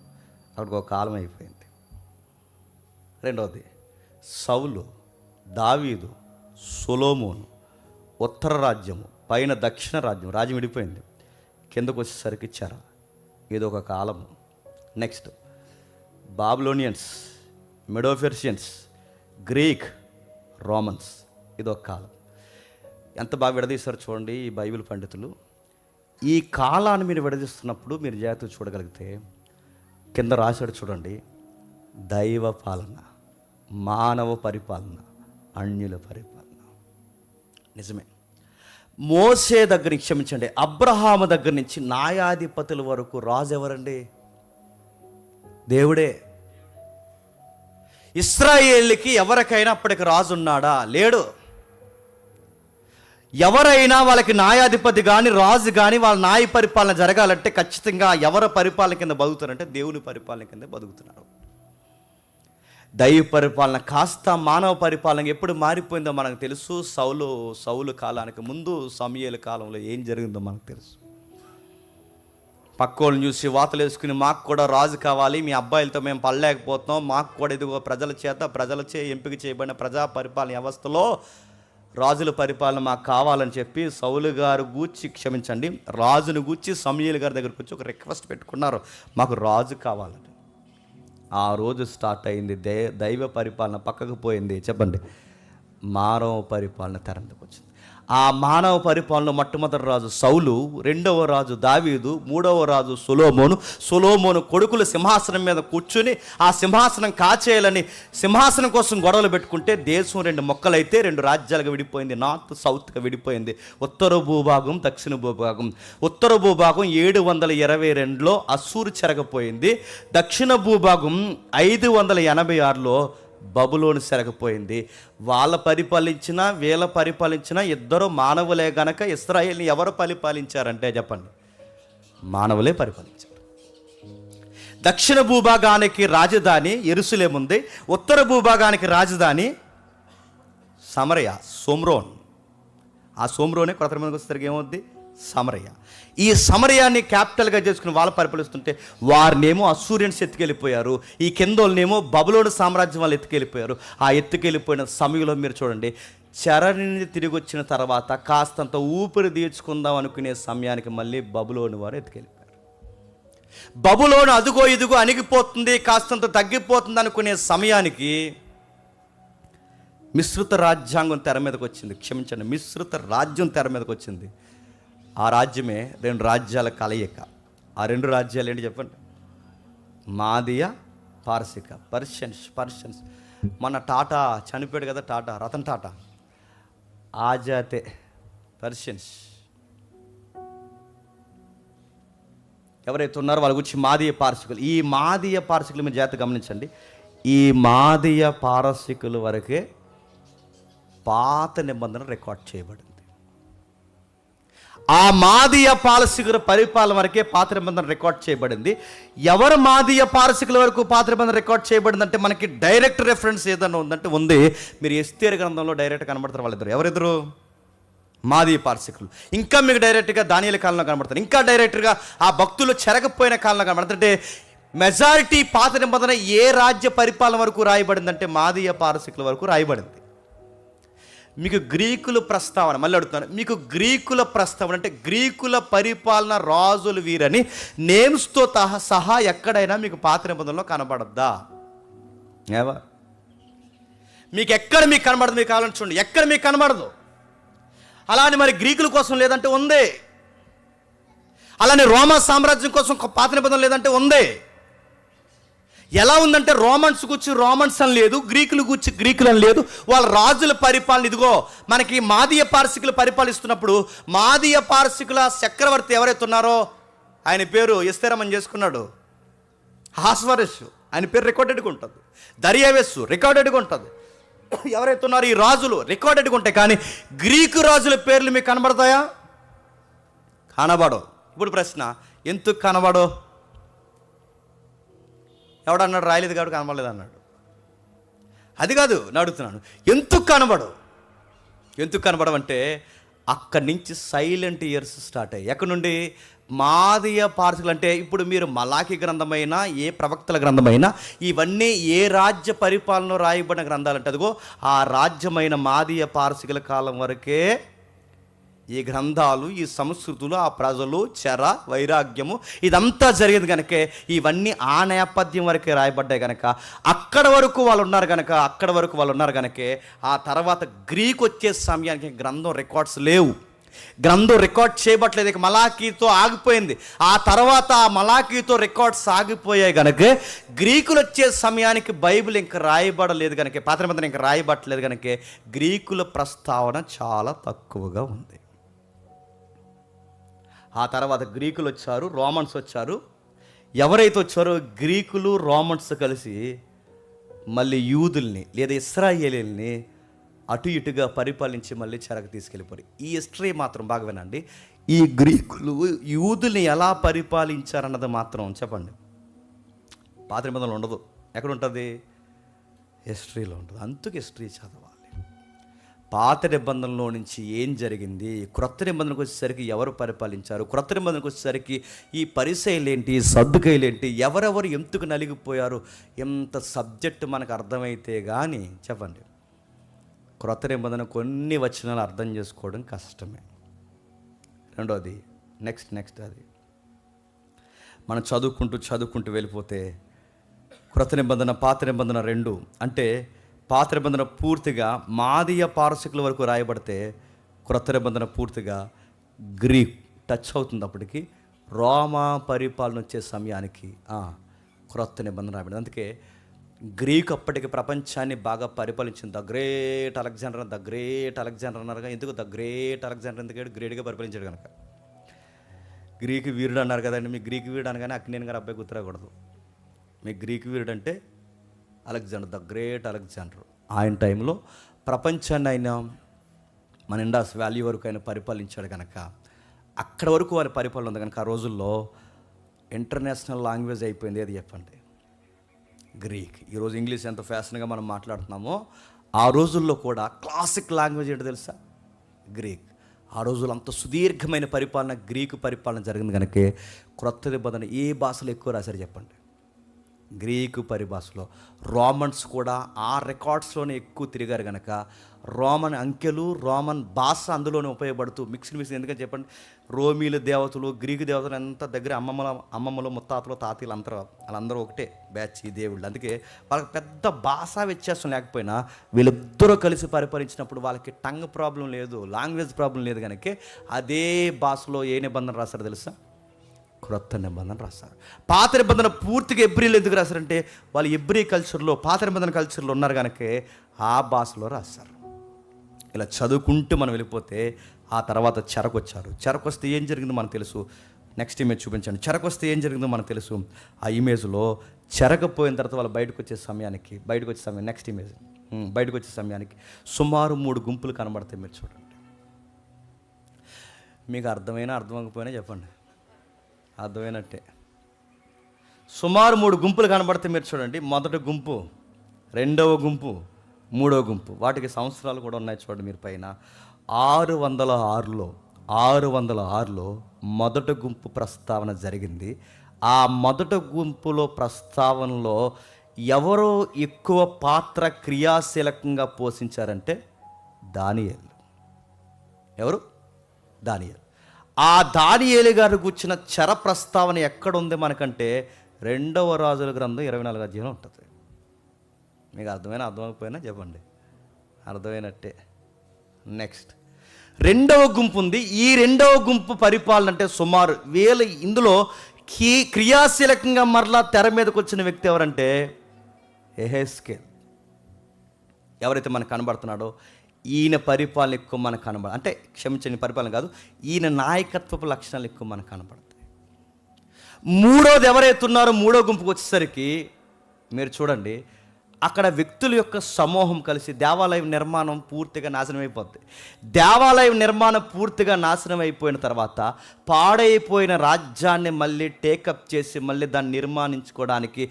అక్కడికి ఒక కాలం అయిపోయింది. రెండవది సౌలు, దావీదు, సొలొమోను, ఉత్తర రాజ్యము, పైన దక్షిణ రాజ్యం, రాజ్యం విడిపోయింది. కిందకు వచ్చేసరికి చెర, ఇదొక కాలము. నెక్స్ట్ బాబిలోనియన్స్, మెడోపెర్షియన్స్, గ్రీక్, రోమన్స్, ఇదొక కాలం. ఎంత బాగా విడదీస్తారు చూడండి ఈ బైబిల్ పండితులు. ఈ కాలాన్ని మీరు విడదీస్తున్నప్పుడు మీరు జాగ్రత్తగా చూడగలిగితే కింద రాశాడు చూడండి, దైవ పాలన, మానవ పరిపాలన, అన్యుల పరిపాలన. నిజమే. మోసే దగ్గర నుంచి, క్షమించండి, అబ్రహాము దగ్గర నుంచి న్యాయాధిపతుల వరకు రాజు ఎవరండి? దేవుడే. ఇశ్రాయేలుకి ఎవరికైనా అప్పటికి రాజు ఉన్నాడా? లేడు. ఎవరైనా వాళ్ళకి న్యాయాధిపతి కానీ రాజు కానీ వాళ్ళ న్యాయ పరిపాలన జరగాలంటే ఖచ్చితంగా ఎవరి పరిపాలన కింద బతుకుతారంటే దేవుని పరిపాలన కింద బతుకుతున్నారు. దైవ పరిపాలన కాస్త మానవ పరిపాలన ఎప్పుడు మారిపోయిందో మనకు తెలుసు. సౌలు కాలానికి ముందు సమూయేలు కాలంలో ఏం జరిగిందో మనకు తెలుసు. పక్కోళ్ళని చూసి వాతలు వేసుకుని మాకు కూడా రాజు కావాలి, మీ అబ్బాయిలతో మేము పడలేకపోతున్నాం, మాకు కూడా ఇదిగో ప్రజలచే ఎంపిక చేయబడిన ప్రజా పరిపాలన వ్యవస్థలో రాజుల పరిపాలన మాకు కావాలని చెప్పి సౌలు గారు క్షమించండి రాజును గూర్చి సమూయేలు గారి దగ్గరకు వచ్చి ఒక రిక్వెస్ట్ పెట్టుకున్నారు, మాకు రాజు కావాలని. ఆ రోజు స్టార్ట్ అయింది దైవ పరిపాలన పక్కకు పోయింది. చెప్పండి, మానవ పరిపాలన తెర మీదకి వచ్చింది. ఆ మానవ పరిపాలన మొట్టమొదటి రాజు సౌలు, రెండవ రాజు దావీదు, మూడవ రాజు సొలొమోను కొడుకులు సింహాసనం మీద కూర్చుని ఆ సింహాసనం కాచేయాలని సింహాసనం కోసం గొడవలు పెట్టుకుంటే దేశం రెండు మొక్కలైతే రెండు రాజ్యాలుగా విడిపోయింది. నార్త్ సౌత్గా విడిపోయింది. ఉత్తర భూభాగం, దక్షిణ భూభాగం. ఉత్తర భూభాగం 722లో అస్సూరు చెరగపోయింది. దక్షిణ భూభాగం 586లో బబులోను సెరగపోయింది. వాళ్ళ పరిపాలించినా వీళ్ళ పరిపాలించినా ఇద్దరు మానవులే గనక ఇశ్రాయేల్ని ఎవరు పరిపాలించారంటే చెప్పండి, మానవులే పరిపాలించారు. దక్షిణ భూభాగానికి రాజధాని యెరూషలేము ఉంది. ఉత్తర భూభాగానికి రాజధాని సమరయ, సోమ్రోన్. ఆ సోమ్రోనే కొత్త మందికి వస్తే ఏమవుద్ది, సమరయ. ఈ సమరయాన్ని క్యాపిటల్గా చేసుకుని వాళ్ళు పరిపాలిస్తుంటే వారినేమో అస్సూరియన్స్ ఎత్తుకెళ్ళిపోయారు, ఈ కిందోళ్ళనేమో బబులోను సామ్రాజ్యం వాళ్ళు ఎత్తుకెళ్ళిపోయారు. ఆ ఎత్తుకెళ్ళిపోయిన సమయంలో మీరు చూడండి, చెర నుండి తిరిగి వచ్చిన తర్వాత కాస్తంత ఊపిరి తీర్చుకుందాం అనుకునే సమయానికి మళ్ళీ బబులోను వారు ఎత్తుకెళ్ళిపోయారు. బబులోను అదుగో ఇదిగో అణిగిపోతుంది, కాస్తంత తగ్గిపోతుంది అనుకునే సమయానికి మిశ్రిత రాజ్యాంగం తెర మీదకి వచ్చింది. మిశ్రిత రాజ్యం తెర మీదకి వచ్చింది. ఆ రాజ్యమే రెండు రాజ్యాల కలయిక. ఆ రెండు రాజ్యాలు ఏంటి చెప్పండి, మాదియ పారసిక, పర్షియన్స్. మన టాటా చనిపోయాడు కదా, రతన్ టాటా, ఆ జాతే పర్షియన్స్. ఎవరైతే ఉన్నారో వాళ్ళ గురించి మాదీయ పారసికులు. ఈ మాదీయ పారసికులు మీరు జాగ్రత్త గమనించండి. ఈ మాదీయ పారసికుల వరకే పాత నిబంధన రికార్డ్ చేయబడింది. ఆ మాదీయ పారసికుల పరిపాలన వరకే పాత నిబంధన రికార్డ్ చేయబడింది. ఎవరు మాదీయ పారసికుల వరకు పాత నిబంధన రికార్డ్ చేయబడిందంటే మనకి డైరెక్ట్ రెఫరెన్స్ ఏదన్నా ఉందంటే ఉంది. మీరు ఎస్తేరు గ్రంథంలో డైరెక్ట్ కనబడతారు వాళ్ళిద్దరు. ఎవరిద్దరు? మాదీయ పారసికులు. ఇంకా మీకు డైరెక్ట్గా దానియేలు కాలంలో కనబడతారు. ఇంకా డైరెక్ట్గా ఆ భక్తులు చెరగపోయిన కాలంలో కనబడతారు. అంటే మెజారిటీ పాత నిబంధన ఏ రాజ్య పరిపాలన వరకు రాయబడిందంటే మాదీయ పారసికుల వరకు రాయబడింది. మీకు గ్రీకుల ప్రస్తావన, మళ్ళీ అడుగుతున్నాను, మీకు గ్రీకుల ప్రస్తావన అంటే గ్రీకుల పరిపాలన రాజులు వీరని నేమ్స్తో సహా ఎక్కడైనా మీకు పాత నిబంధనలో కనబడద్దా? మీకు ఎక్కడ మీకు కనబడదు? మీకు కావాలని చూడండి, ఎక్కడ మీకు కనబడదు. అలానే మరి గ్రీకుల కోసం లేదంటే ఉంది. అలానే రోమా సామ్రాజ్యం కోసం పాత నిబంధన లేదంటే ఉంది. ఎలా ఉందంటే రోమన్స్ గురించి రోమన్స్ అని లేదు, గ్రీకులు గురించి గ్రీకులు అని లేదు. వాళ్ళ రాజుల పరిపాలన ఇదిగో మనకి మాదీయ పారసికులు పరిపాలిస్తున్నప్పుడు మాదీయ పారసికుల చక్రవర్తి ఎవరైతే ఉన్నారో ఆయన పేరు ఎస్తేరమని చేసుకున్నాడు, హాస్వరస్ ఆయన పేరు రికార్డెడ్గా ఉంటుంది, దర్యావేసు రికార్డెడ్గా ఉంటుంది. ఎవరైతే ఉన్నారో ఈ రాజులు రికార్డెడ్గా ఉంటాయి. కానీ గ్రీకు రాజుల పేర్లు మీకు కనబడతాయా? కనబడవు. ఇప్పుడు ప్రశ్న, ఎందుకు కనబడవు? ఎవడన్నాడు? రాయలేదు కాబట్టి కనబడలేదు అన్నాడు. అది కాదు నేను అడుగుతున్నాను, ఎందుకు కనబడవంటే అక్కడి నుంచి సైలెంట్ ఇయర్స్ స్టార్ట్ అయ్యాయి. ఎక్కడి నుండి? మాదీయ పారసికులు. అంటే ఇప్పుడు మీరు మలాకి గ్రంథమైనా ఏ ప్రవక్తల గ్రంథమైనా ఇవన్నీ ఏ రాజ్య పరిపాలన రాయబడిన గ్రంథాలు అంటే అదిగో ఆ రాజ్యమైన మాదీయ పారసికుల కాలం వరకే ఈ గ్రంథాలు, ఈ సంస్కృతులు, ఆ ప్రజలు, చెర, వైరాగ్యము ఇదంతా జరిగింది కనుక ఇవన్నీ ఆ నేపథ్యం వరకే రాయబడ్డాయి కనుక అక్కడ వరకు వాళ్ళు ఉన్నారు కనుక ఆ తర్వాత గ్రీక్ వచ్చే సమయానికి గ్రంథం రికార్డ్స్ లేవు. గ్రంథం రికార్డ్ చేయబట్టలేదు. ఇక మలాకీతో ఆగిపోయింది. ఆ తర్వాత ఆ మలాకీతో రికార్డ్స్ ఆగిపోయాయి కనుక గ్రీకులు వచ్చే సమయానికి బైబిల్ ఇంకా రాయబడలేదు కనుక, పాత నిబంధన ఇంకా రాయబట్టలేదు కనుక గ్రీకుల ప్రస్తావన చాలా తక్కువగా ఉంది. ఆ తర్వాత గ్రీకులు వచ్చారు, రోమన్స్ వచ్చారు. ఎవరైతే వచ్చారో గ్రీకులు రోమన్స్ కలిసి మళ్ళీ యూదుల్ని లేదా ఇశ్రాయేలీల్ని అటు ఇటుగా పరిపాలించి మళ్ళీ చెరకు తీసుకెళ్ళిపోయి. ఈ హిస్టరీ మాత్రం బాగా వినండి. ఈ గ్రీకులు యూదుల్ని ఎలా పరిపాలించారన్నది మాత్రం చెప్పండి పాత నిబంధనలో ఉండదు. ఎక్కడ ఉంటుంది? హిస్టరీలో ఉంటుంది. అందుకు హిస్టరీ చదవాలి. పాత నిబంధనలో నుంచి ఏం జరిగింది, క్రొత్త నిబంధనకు వచ్చేసరికి ఎవరు పరిపాలించారు, క్రొత్త నిబంధనకు వచ్చేసరికి ఈ పరిసయ్యులేంటి, సద్దుకయ్యులేంటి, ఎవరెవరు ఎందుకు నలిగిపోయారు, ఎంత సబ్జెక్ట్ మనకు అర్థమైతే కానీ చెప్పండి క్రొత్త నిబంధన కొన్ని వచనాలు అర్థం చేసుకోవడం కష్టమే. రెండోది నెక్స్ట్ అది మనం చదువుకుంటూ వెళ్ళిపోతే క్రొత్త నిబంధన పాత నిబంధన రెండు అంటే పాత నిబంధన పూర్తిగా మాదీయ పారసికుల వరకు రాయబడితే క్రొత్త నిబంధన పూర్తిగా గ్రీక్ టచ్ అవుతుంది. అప్పటికి రోమా పరిపాలన వచ్చే సమయానికి క్రొత్త నిబంధన రాయబడింది. అందుకే గ్రీకు అప్పటికి ప్రపంచాన్ని బాగా పరిపాలించింది. ద గ్రేట్ అలెగ్జాండర్ అన్నారుగా. ఎందుకు ద గ్రేట్ అలెగ్జాండర్ ఎందుకంటే గ్రేట్గా పరిపాలించాడు కనుక. గ్రీకు వీరుడు అన్నారు కదండి, మీ గ్రీకు వీరుడు అనగానే అక్కినేని గారు అబ్బాయి గుర్తురాకూడదు. మీ గ్రీకు వీరుడు అంటే అలెగ్జాండర్, ద గ్రేట్ అలెగ్జాండర్. ఆయన టైంలో ప్రపంచాన్ని ఆయన మన ఇండస్ వ్యాలీ వరకు ఆయన పరిపాలించాడు కనుక అక్కడ వరకు వారి పరిపాలన ఉంది కనుక ఆ రోజుల్లో ఇంటర్నేషనల్ లాంగ్వేజ్ అయిపోయింది. ఏది చెప్పండి? గ్రీక్. ఈరోజు ఇంగ్లీష్ ఎంత ఫ్యాషన్గా మనం మాట్లాడుతున్నామో ఆ రోజుల్లో కూడా క్లాసిక్ లాంగ్వేజ్ ఏంటో తెలుసా? గ్రీక్. ఆ రోజుల్లో అంత సుదీర్ఘమైన పరిపాలన గ్రీకు పరిపాలన జరిగింది కనుక క్రొత్త నిబంధన ఏ భాషలో ఎక్కువ రాశారు చెప్పండి? గ్రీకు పరిభాషలో. రోమన్స్ కూడా ఆ రికార్డ్స్లోనే ఎక్కువ తిరిగారు కనుక రోమన్ అంకెలు రోమన్ భాష అందులోనే ఉపయోగపడుతూ మిక్స్డ్ ఎందుకని చెప్పండి, రోమీల దేవతలు గ్రీకు దేవతలు ఎంత దగ్గర అమ్మమ్మలు ముత్తాతలు తాతీలు వాళ్ళందరూ ఒకటే బ్యాచ్ ఈ దేవుళ్ళు. అందుకే వాళ్ళకి పెద్ద భాషా వ్యత్యాసం లేకపోయినా వీళ్ళిద్దరూ కలిసి పరిపాలించినప్పుడు వాళ్ళకి టంగ్ ప్రాబ్లం లేదు, లాంగ్వేజ్ ప్రాబ్లం లేదు కనుక అదే భాషలో ఏ నిబంధన రాశారో తెలుసా? క్రొత్త నిబంధన రాస్తారు. పాత నిబంధన పూర్తిగా ఎబ్రీలు ఎందుకు రాశారంటే వాళ్ళు ఎబ్రీ కల్చర్లో పాత నిబంధన కల్చర్లో ఉన్నారు కనుక ఆ భాషలో రాస్తారు. ఇలా చదువుకుంటూ మనం వెళ్ళిపోతే ఆ తర్వాత చెరకొచ్చారు. చెరకొస్తే ఏం జరిగిందో మనకు తెలుసు. నెక్స్ట్ ఇమేజ్ చూపించండి. చెరకొస్తే ఏం జరిగిందో మనకు తెలుసు. ఆ ఇమేజ్లో చెరకపోయిన తర్వాత వాళ్ళు బయటకు వచ్చే సమయం నెక్స్ట్ ఇమేజ్ బయటకు వచ్చే సమయానికి సుమారు 3 గుంపులు కనబడతాయి. మీరు చూడండి. మీకు అర్థం అవ్వకపోయినా చెప్పండి, అర్థమైనట్టే. సుమారు 3 గుంపులు కనబడితే మీరు చూడండి. మొదటి గుంపు, రెండవ గుంపు, మూడవ గుంపు. వాటికి సంవత్సరాలు కూడా ఉన్నాయి చూడండి మీరు పైన. 606లో మొదటి గుంపు ప్రస్తావన జరిగింది. ఆ మొదటి గుంపులో ప్రస్తావనలో ఎవరో ఎక్కువ పాత్ర క్రియాశీలకంగా పోషించారంటే దానియేలు. ఎవరు? దానియేలు. ఆ దానియేలు గారు కూర్చున్న చెర ప్రస్తావన ఎక్కడుంది మనకంటే 2వ రాజుల గ్రంథం 24వ అధ్యాయంలో ఉంటుంది. మీకు అర్థమైపోయినా చెప్పండి, అర్థమైనట్టే. నెక్స్ట్ 2వ గుంపు ఉంది. ఈ 2వ గుంపు పరిపాలన అంటే సుమారు ఇందులో క్రియాశీలకంగా మరలా తెర మీదకి వచ్చిన వ్యక్తి ఎవరంటే యెహెజ్కేలు. ఎవరైతే మనకు కనబడుతున్నాడో ఈయన పరిపాలన ఎక్కువ మనకు కనబడ, అంటే క్షమించండి పరిపాలన కాదు, ఈయన నాయకత్వపు లక్షణాలు ఎక్కువ మనకు కనబడతాయి. మూడోది ఎవరైతే ఉన్నారో మూడో గుంపుకు వచ్చేసరికి మీరు చూడండి, అక్కడ వ్యక్తుల యొక్క సమూహం కలిసి దేవాలయం నిర్మాణం పూర్తిగా నాశనం అయిపోద్ది. దేవాలయం నిర్మాణం పూర్తిగా నాశనం అయిపోయిన తర్వాత పాడైపోయిన రాజ్యాన్ని మళ్ళీ టేకప్ చేసి మళ్ళీ దాన్ని నిర్మాణించుకోవడానికి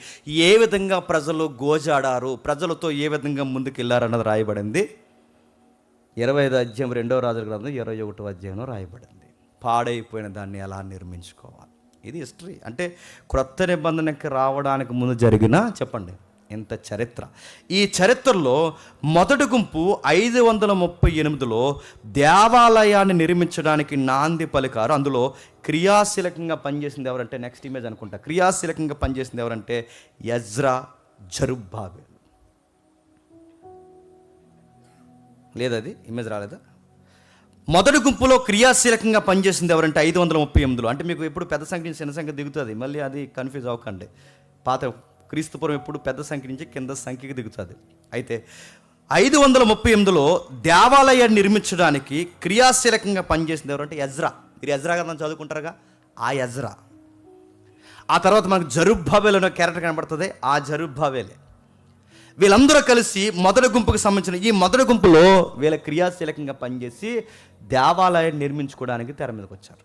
ఏ విధంగా ప్రజలు గోజాడారు, ప్రజలతో ఏ విధంగా ముందుకు వెళ్ళారన్నది రాయబడింది 25వ అధ్యాయం 2వ రాజుల గ్రంథం 21వ అధ్యాయంలో రాయబడింది. పాడైపోయిన దాన్ని ఎలా నిర్మించుకోవాలి. ఇది హిస్టరీ. అంటే క్రొత్త నిబంధనకి రావడానికి ముందు జరిగిన చెప్పండి ఇంత చరిత్ర. ఈ చరిత్రలో మొదటి గుంపు 538లో దేవాలయాన్ని నిర్మించడానికి నాంది పలికారు. అందులో క్రియాశీలకంగా పనిచేసింది ఎవరంటే నెక్స్ట్ ఇమేజ్ అనుకుంటా. క్రియాశీలకంగా పనిచేసింది ఎవరంటే ఎజ్రా, జరుబ్బాబెలు. లేదది ఇమేజ్ రాలేదా? మొదటి గుంపులో క్రియాశీలకంగా పనిచేసింది ఎవరంటే 538లో. అంటే మీకు ఎప్పుడు పెద్ద సంఖ్య నుంచి చిన్న సంఖ్య దిగుతుంది, మళ్ళీ అది కన్ఫ్యూజ్ అవ్వకండి. పాత క్రీస్తుపురం ఎప్పుడు పెద్ద సంఖ్య నుంచి కింద సంఖ్యకి దిగుతుంది. అయితే 538లో దేవాలయాన్ని నిర్మించడానికి క్రియాశీలకంగా పనిచేసింది ఎవరంటే ఎజ్రా. మీరు ఎజ్రా కదా చదువుకుంటారుగా, ఆ ఎజ్రా. ఆ తర్వాత మనకు జరుబ్బాబెలు అనే క్యారెక్టర్ కనబడుతుంది, ఆ జరుబ్బాబెలే. వీళ్ళందరూ కలిసి మొదటి గుంపుకు సంబంధించిన ఈ మొదటి గుంపులో వీళ్ళ క్రియాశీలకంగా పనిచేసి దేవాలయాన్ని నిర్మించుకోవడానికి తెర మీదకి వచ్చారు.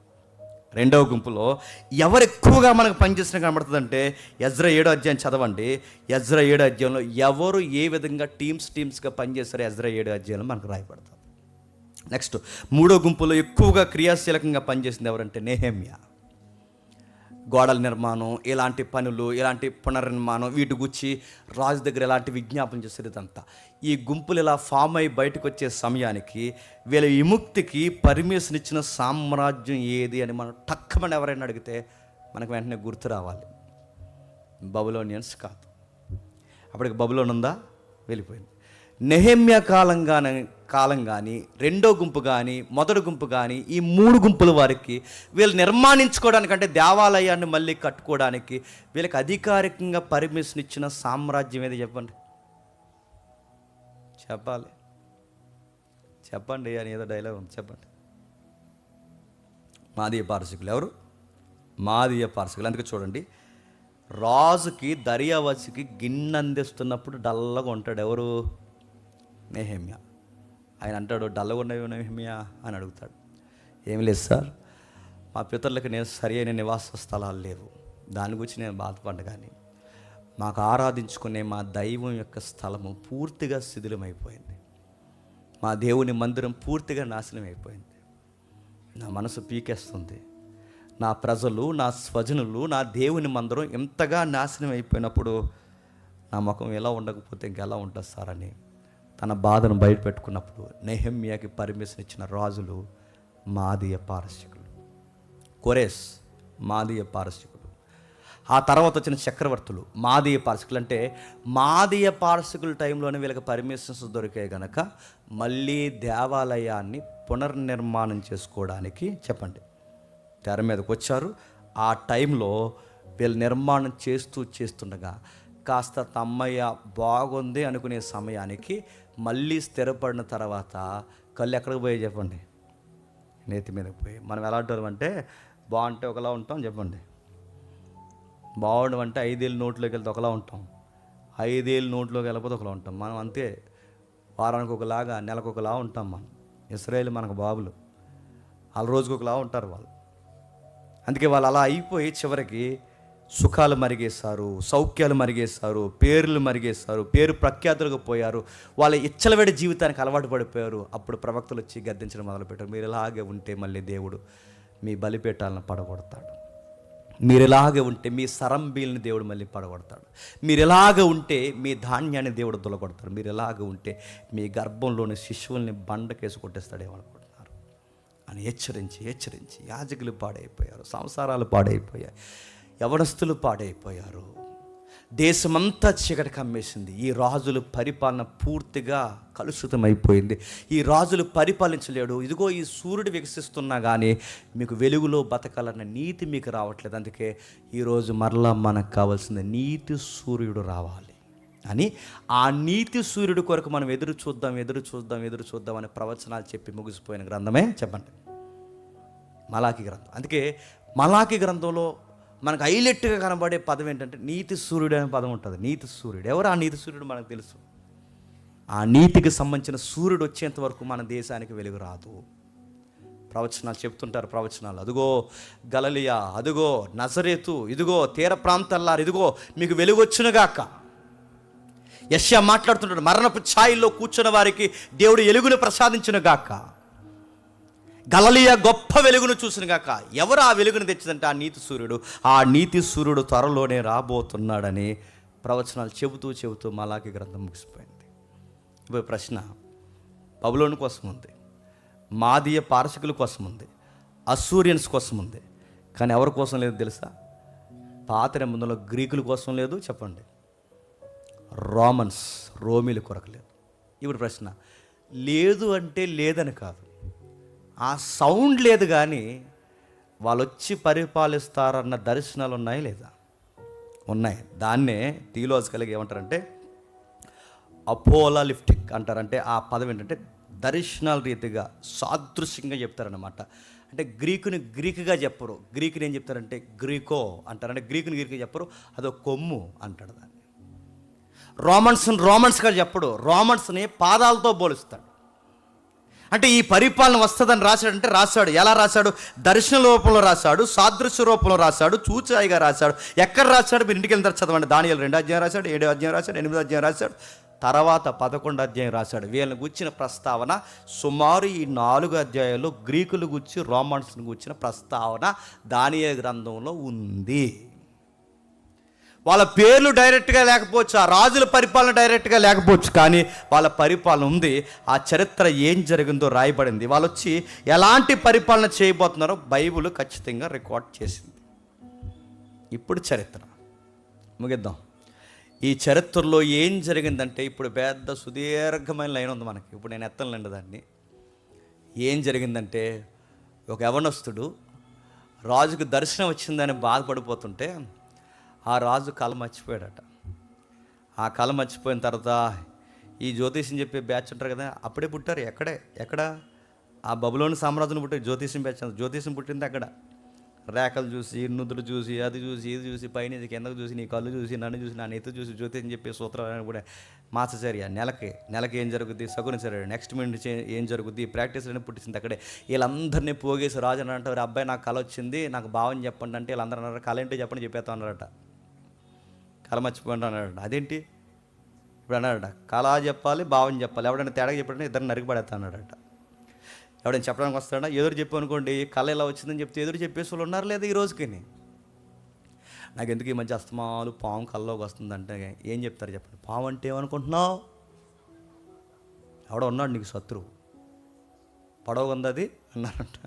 రెండవ గుంపులో ఎవరు ఎక్కువగా మనకు పనిచేసిన కనబడుతుందంటే ఎజ్రా 7వ అధ్యాయం చదవండి. ఎజ్రా 7వ అధ్యాయంలో ఎవరు ఏ విధంగా టీమ్స్గా పనిచేస్తారో ఎజ్రా 7వ అధ్యాయంలో మనకు రాయబడుతుంది. నెక్స్ట్ 3వ గుంపులో ఎక్కువగా క్రియాశీలకంగా పనిచేసింది ఎవరంటే నెహెమ్యా. గోడల నిర్మాణం, ఇలాంటి పనులు, ఇలాంటి పునర్నిర్మాణం, వీటి గురించి రాజు దగ్గర ఎలాంటి విజ్ఞాపన చేసేది ఇదంతా. ఈ గుంపులు ఇలా ఫామ్ అయ్యి బయటకు వచ్చే సమయానికి వీళ్ళ విముక్తికి పర్మిషన్ ఇచ్చిన సామ్రాజ్యం ఏది అని మనం టక్కమని ఎవరైనా అడిగితే మనకు వెంటనే గుర్తు రావాలి, బబులోనియన్స్ కాదు. అప్పటికి బబులోన్ ఉందా? వెళ్ళిపోయింది. నెహెమ్యా కాలం కానీ, రెండో గుంపు కానీ, మొదటి గుంపు కానీ, ఈ 3 గుంపుల వారికి వీళ్ళు నిర్మాణించుకోవడానికంటే దేవాలయాన్ని మళ్ళీ కట్టుకోవడానికి వీళ్ళకి అధికారికంగా పర్మిషన్ ఇచ్చిన సామ్రాజ్యం ఏది చెప్పండి? చెప్పండి అని ఏదో డైలాగ్ ఉంది, చెప్పండి. మాదీయ పారసికులు. ఎవరు? మాదీయ పారసికులు. అందుకే చూడండి, రాజుకి దర్యావతికి గిన్నె అందిస్తున్నప్పుడు డల్లగా ఉంటాడు. ఎవరు? నెహెమ్యా. ఆయన అంటాడు, డల్లగా ఉన్నవి నెహెమ్యా అని అడుగుతాడు. ఏమి లేదు సార్, మా పితరులకు నేను సరి అయిన నివాస స్థలాలు లేవు, దాని గురించి నేను బాధపడ్డా, కానీ మాకు ఆరాధించుకునే మా దైవం యొక్క స్థలము పూర్తిగా శిథిలమైపోయింది, మా దేవుని మందిరం పూర్తిగా నాశనం అయిపోయింది, నా మనసు పీకేస్తుంది, నా ప్రజలు, నా స్వజనులు, నా దేవుని మందిరం ఎంతగా నాశనం అయిపోయినప్పుడు నా ముఖం ఎలా ఉండకపోతే ఇంకెలా ఉంటుంది సార్ అని తన బాధను బయట పెట్టుకున్నప్పుడు నెహెమ్యాకి పర్మిషన్ ఇచ్చిన రాజులు మాదీయ పారసికులు. కోరెస్ మాదీయ పారసికులు. ఆ తర్వాత వచ్చిన చక్రవర్తులు మాదీయ పారసికులు. అంటే మాదీయ పారసికుల టైంలోనే వీళ్ళకి పర్మిషన్స్ దొరికాయి గనక మళ్ళీ దేవాలయాన్ని పునర్నిర్మాణం చేసుకోవడానికి చెప్పండి తెర మీదకి వచ్చారు. ఆ టైంలో వీళ్ళు నిర్మాణం చేస్తుండగా కాస్త తమ్మయ్య బాగుంది అనుకునే సమయానికి మళ్ళీ స్థిరపడిన తర్వాత కళ్ళు ఎక్కడికి పోయి చెప్పండి? నేతి మీదకి పోయి. మనం ఎలాంటి అంటే బాగుంటే ఒకలా ఉంటాం చెప్పండి, బాగుండమంటే 5 ఏళ్ళ నోట్లోకి వెళ్తే ఒకలా ఉంటాం, 5 ఏళ్ళ నోట్లోకి వెళ్ళకపోతే ఒకలా ఉంటాం. మనం అంతే, వారానికి ఒకలాగా, నెలకు ఒకలా ఉంటాం. మనం ఇశ్రాయేలు మనకు బాబులు, వాళ్ళ రోజుకు ఒకలా ఉంటారు వాళ్ళు. అందుకే వాళ్ళు అలా అయిపోయి చివరికి సుఖాలు మరిగేశారు, సౌఖ్యాలు మరిగేశారు, పేర్లు మరిగేశారు, పేరు ప్రఖ్యాతులకు పోయారు, వాళ్ళ ఇచ్చలవేడి జీవితానికి అలవాటు పడిపోయారు. అప్పుడు ప్రవక్తలు వచ్చి గద్దించడం మొదలుపెట్టారు, మీరు ఇలాగే ఉంటే మళ్ళీ దేవుడు మీ బలిపీఠాలను పడగొడతాడు, మీరు ఇలాగే ఉంటే మీ సరంబీల్ని దేవుడు మళ్ళీ పడగొడతాడు, మీరు ఇలాగే ఉంటే మీ ధాన్యాన్ని దేవుడు దొలగొడతాడు, మీరు ఇలాగే ఉంటే మీ గర్భంలోని శిశువుల్ని బండకేసి కొట్టేస్తాడేమనుకుంటున్నారు అని హెచ్చరించి యాజకులు పాడైపోయారు, సంసారాలు పాడైపోయాయి, యవనస్తులు పాడైపోయారు, దేశమంతా చీకటి కమ్మేసింది. ఈ రాజుల పరిపాలన పూర్తిగా కలుషితమైపోయింది. ఈ రాజులు పరిపాలించలేడు. ఇదిగో ఈ సూర్యుడు వికసిస్తున్నా కానీ మీకు వెలుగులో బతకాలన్న నీతి మీకు రావట్లేదు. అందుకే ఈరోజు మరలా మనకు కావాల్సింది నీతి సూర్యుడు రావాలి అని, ఆ నీతి సూర్యుడి కొరకు మనం ఎదురు చూద్దాం అనే ప్రవచనాలు చెప్పి ముగిసిపోయిన గ్రంథమే చెప్పండి మలాకి గ్రంథం. అందుకే మలాకి గ్రంథంలో మనకు హైలైట్గా కనబడే పదం ఏంటంటే నీతి సూర్యుడు అనే పదం ఉంటుంది. నీతి సూర్యుడు ఎవరు? ఆ నీతి సూర్యుడు మనకు తెలుసు. ఆ నీతికి సంబంధించిన సూర్యుడు వచ్చేంత వరకు మన దేశానికి వెలుగు రాదు. ప్రవచనాలు చెప్తుంటారు, ప్రవచనాలు, అదుగో గలిలయ, అదుగో నజరేతు, ఇదిగో తీర ప్రాంతాల్లారు, ఇదిగో మీకు వెలుగు వచ్చునుగాక. యెషయా మాట్లాడుతుంటాడు, మరణపు ఛాయల్లో కూర్చున్న వారికి దేవుడు వెలుగును ప్రసాదించునుగాక. గలిలయ గొప్ప వెలుగును చూసినగాక. ఎవరు ఆ వెలుగును తెచ్చిందంటే ఆ నీతి సూర్యుడు. ఆ నీతి సూర్యుడు త్వరలోనే రాబోతున్నాడని ప్రవచనాలు చెబుతూ మలాకి గ్రంథం ముగిసిపోయింది. ఇప్పుడు ప్రశ్న బబులోను కోసం ఉంది, మాదీయ పారసికుల కోసం ఉంది, అస్సూరియన్స్ కోసం ఉంది, కానీ ఎవరి కోసం లేదు తెలుసా? పాత నిబంధనలో గ్రీకుల కోసం లేదు చెప్పండి, రోమీల కొరకు లేదు. ఇప్పుడు ప్రశ్న లేదు అంటే లేదని కాదు, ఆ సౌండ్ లేదు కానీ వాళ్ళు వచ్చి పరిపాలిస్తారన్న దర్శనాలు ఉన్నాయి లేదా? ఉన్నాయి. దాన్నే థియోలాజికల్గా ఏమంటారంటే అపోలాలిప్టిక్ అంటారంటే ఆ పదం ఏంటంటే దర్శనాల రీతిగా సాదృశ్యంగా చెప్తారనమాట. అంటే గ్రీకుగా చెప్పరు, గ్రీకుని ఏం చెప్తారంటే గ్రీకో అంటారు. అంటే గ్రీకుగా చెప్పరు, అదో కొమ్ము అంటాడు దాన్ని. రోమన్స్గా చెప్పడు, రోమన్స్ని పాదాలతో పోలుస్తాడు. అంటే ఈ పరిపాలన వస్తుందని రాశాడంటే రాశాడు. ఎలా రాశాడు? దర్శన రూపంలో రాశాడు, సాదృశ్య రూపంలో రాశాడు, చూచాయిగా రాశాడు. ఎక్కడ రాశాడు? మీరు ఇంటికి వెళ్తారు చదవండి. దానియేలు 2వ అధ్యాయం రాశాడు, 7వ అధ్యాయం రాశాడు, 8వ అధ్యాయం రాశాడు, తర్వాత 11 అధ్యాయం రాశాడు. వీళ్ళని గుచ్చిన ప్రస్తావన సుమారు ఈ 4 అధ్యాయాల్లో గ్రీకులు గుచ్చి రోమన్స్ని గుచ్చిన ప్రస్తావన దానియేలు గ్రంథంలో ఉంది. వాళ్ళ పేర్లు డైరెక్ట్గా లేకపోవచ్చు, ఆ రాజుల పరిపాలన డైరెక్ట్గా లేకపోవచ్చు, కానీ వాళ్ళ పరిపాలన ఉంది. ఆ చరిత్ర ఏం జరిగిందో రాయబడింది. వాళ్ళు వచ్చి ఎలాంటి పరిపాలన చేయబోతున్నారో బైబిల్ ఖచ్చితంగా రికార్డ్ చేసింది. ఇప్పుడు చరిత్ర ముగిద్దాం. ఈ చరిత్రలో ఏం జరిగిందంటే, ఇప్పుడు పెద్ద సుదీర్ఘమైన లైన్ ఉంది మనకి, ఇప్పుడు నేను ఎత్తలేండి దాన్ని. ఏం జరిగిందంటే, ఒక యవనస్తుడు రాజుకు దర్శనం వచ్చిందని బాధపడిపోతుంటే ఆ రాజు కళ మర్చిపోయాడట. ఆ కళ మర్చిపోయిన తర్వాత ఈ జ్యోతిష్యం చెప్పే బ్యాచ్ ఉంటారు కదా, అప్పుడే పుట్టారు. ఎక్కడ ఆ బబులోని సామ్రాజ్యం పుట్టారు జ్యోతిష్యం బ్యాచ్. జ్యోతిష్యం పుట్టింది అక్కడ. రేఖలు చూసి, నుదురు చూసి, అది చూసి, ఇది చూసి, పైన కిందకు చూసి, నీ కళ్ళు చూసి, నన్ను చూసి, నా నెత్తి చూసి జ్యోతిష్యం చెప్పే సూత్రాలు కూడా మాసచర్య. నెలకి ఏం జరుగుద్ది, సగునచర్య, నెక్స్ట్ మినిట్ ఏం జరుగుద్ది, ప్రాక్టీస్ అని పుట్టింది అక్కడే. వీళ్ళందరినీ పోగేసి రాజు అని అంటారు, అబ్బాయి నాకు కళ వచ్చింది, నాకు భావం చెప్పండి అంటే వీళ్ళందరూ అన్నారు, కళ ఏంటో చెప్పండి చెప్పేస్తా అన్నారట. కళ మర్చిపోండి అన్నాడట. అదేంటి ఇప్పుడు అన్నాడట, కళ చెప్పాలి, భావం చెప్పాలి, ఎవడైనా తేడా చెప్పాడంటే ఇద్దరు నరికి పడేస్తా అన్నాడట. ఎవడైనా చెప్పడానికి వస్తాడా, ఎదురు చెప్పు అనుకోండి, కళ ఇలా వచ్చిందని చెప్తే ఎదురు చెప్పేసి వాళ్ళు ఉన్నారు లేదా ఈ రోజుకి. నాకు ఎందుకు ఈ మధ్య అస్తమాలు పాము కళ్ళలోకి వస్తుందంటే ఏం చెప్తారు చెప్పండి. పాము అంటే ఏమనుకుంటున్నావు, ఎవడో ఉన్నాడు నీకు శత్రువు, పడవ ఉంది అది అన్నారంట.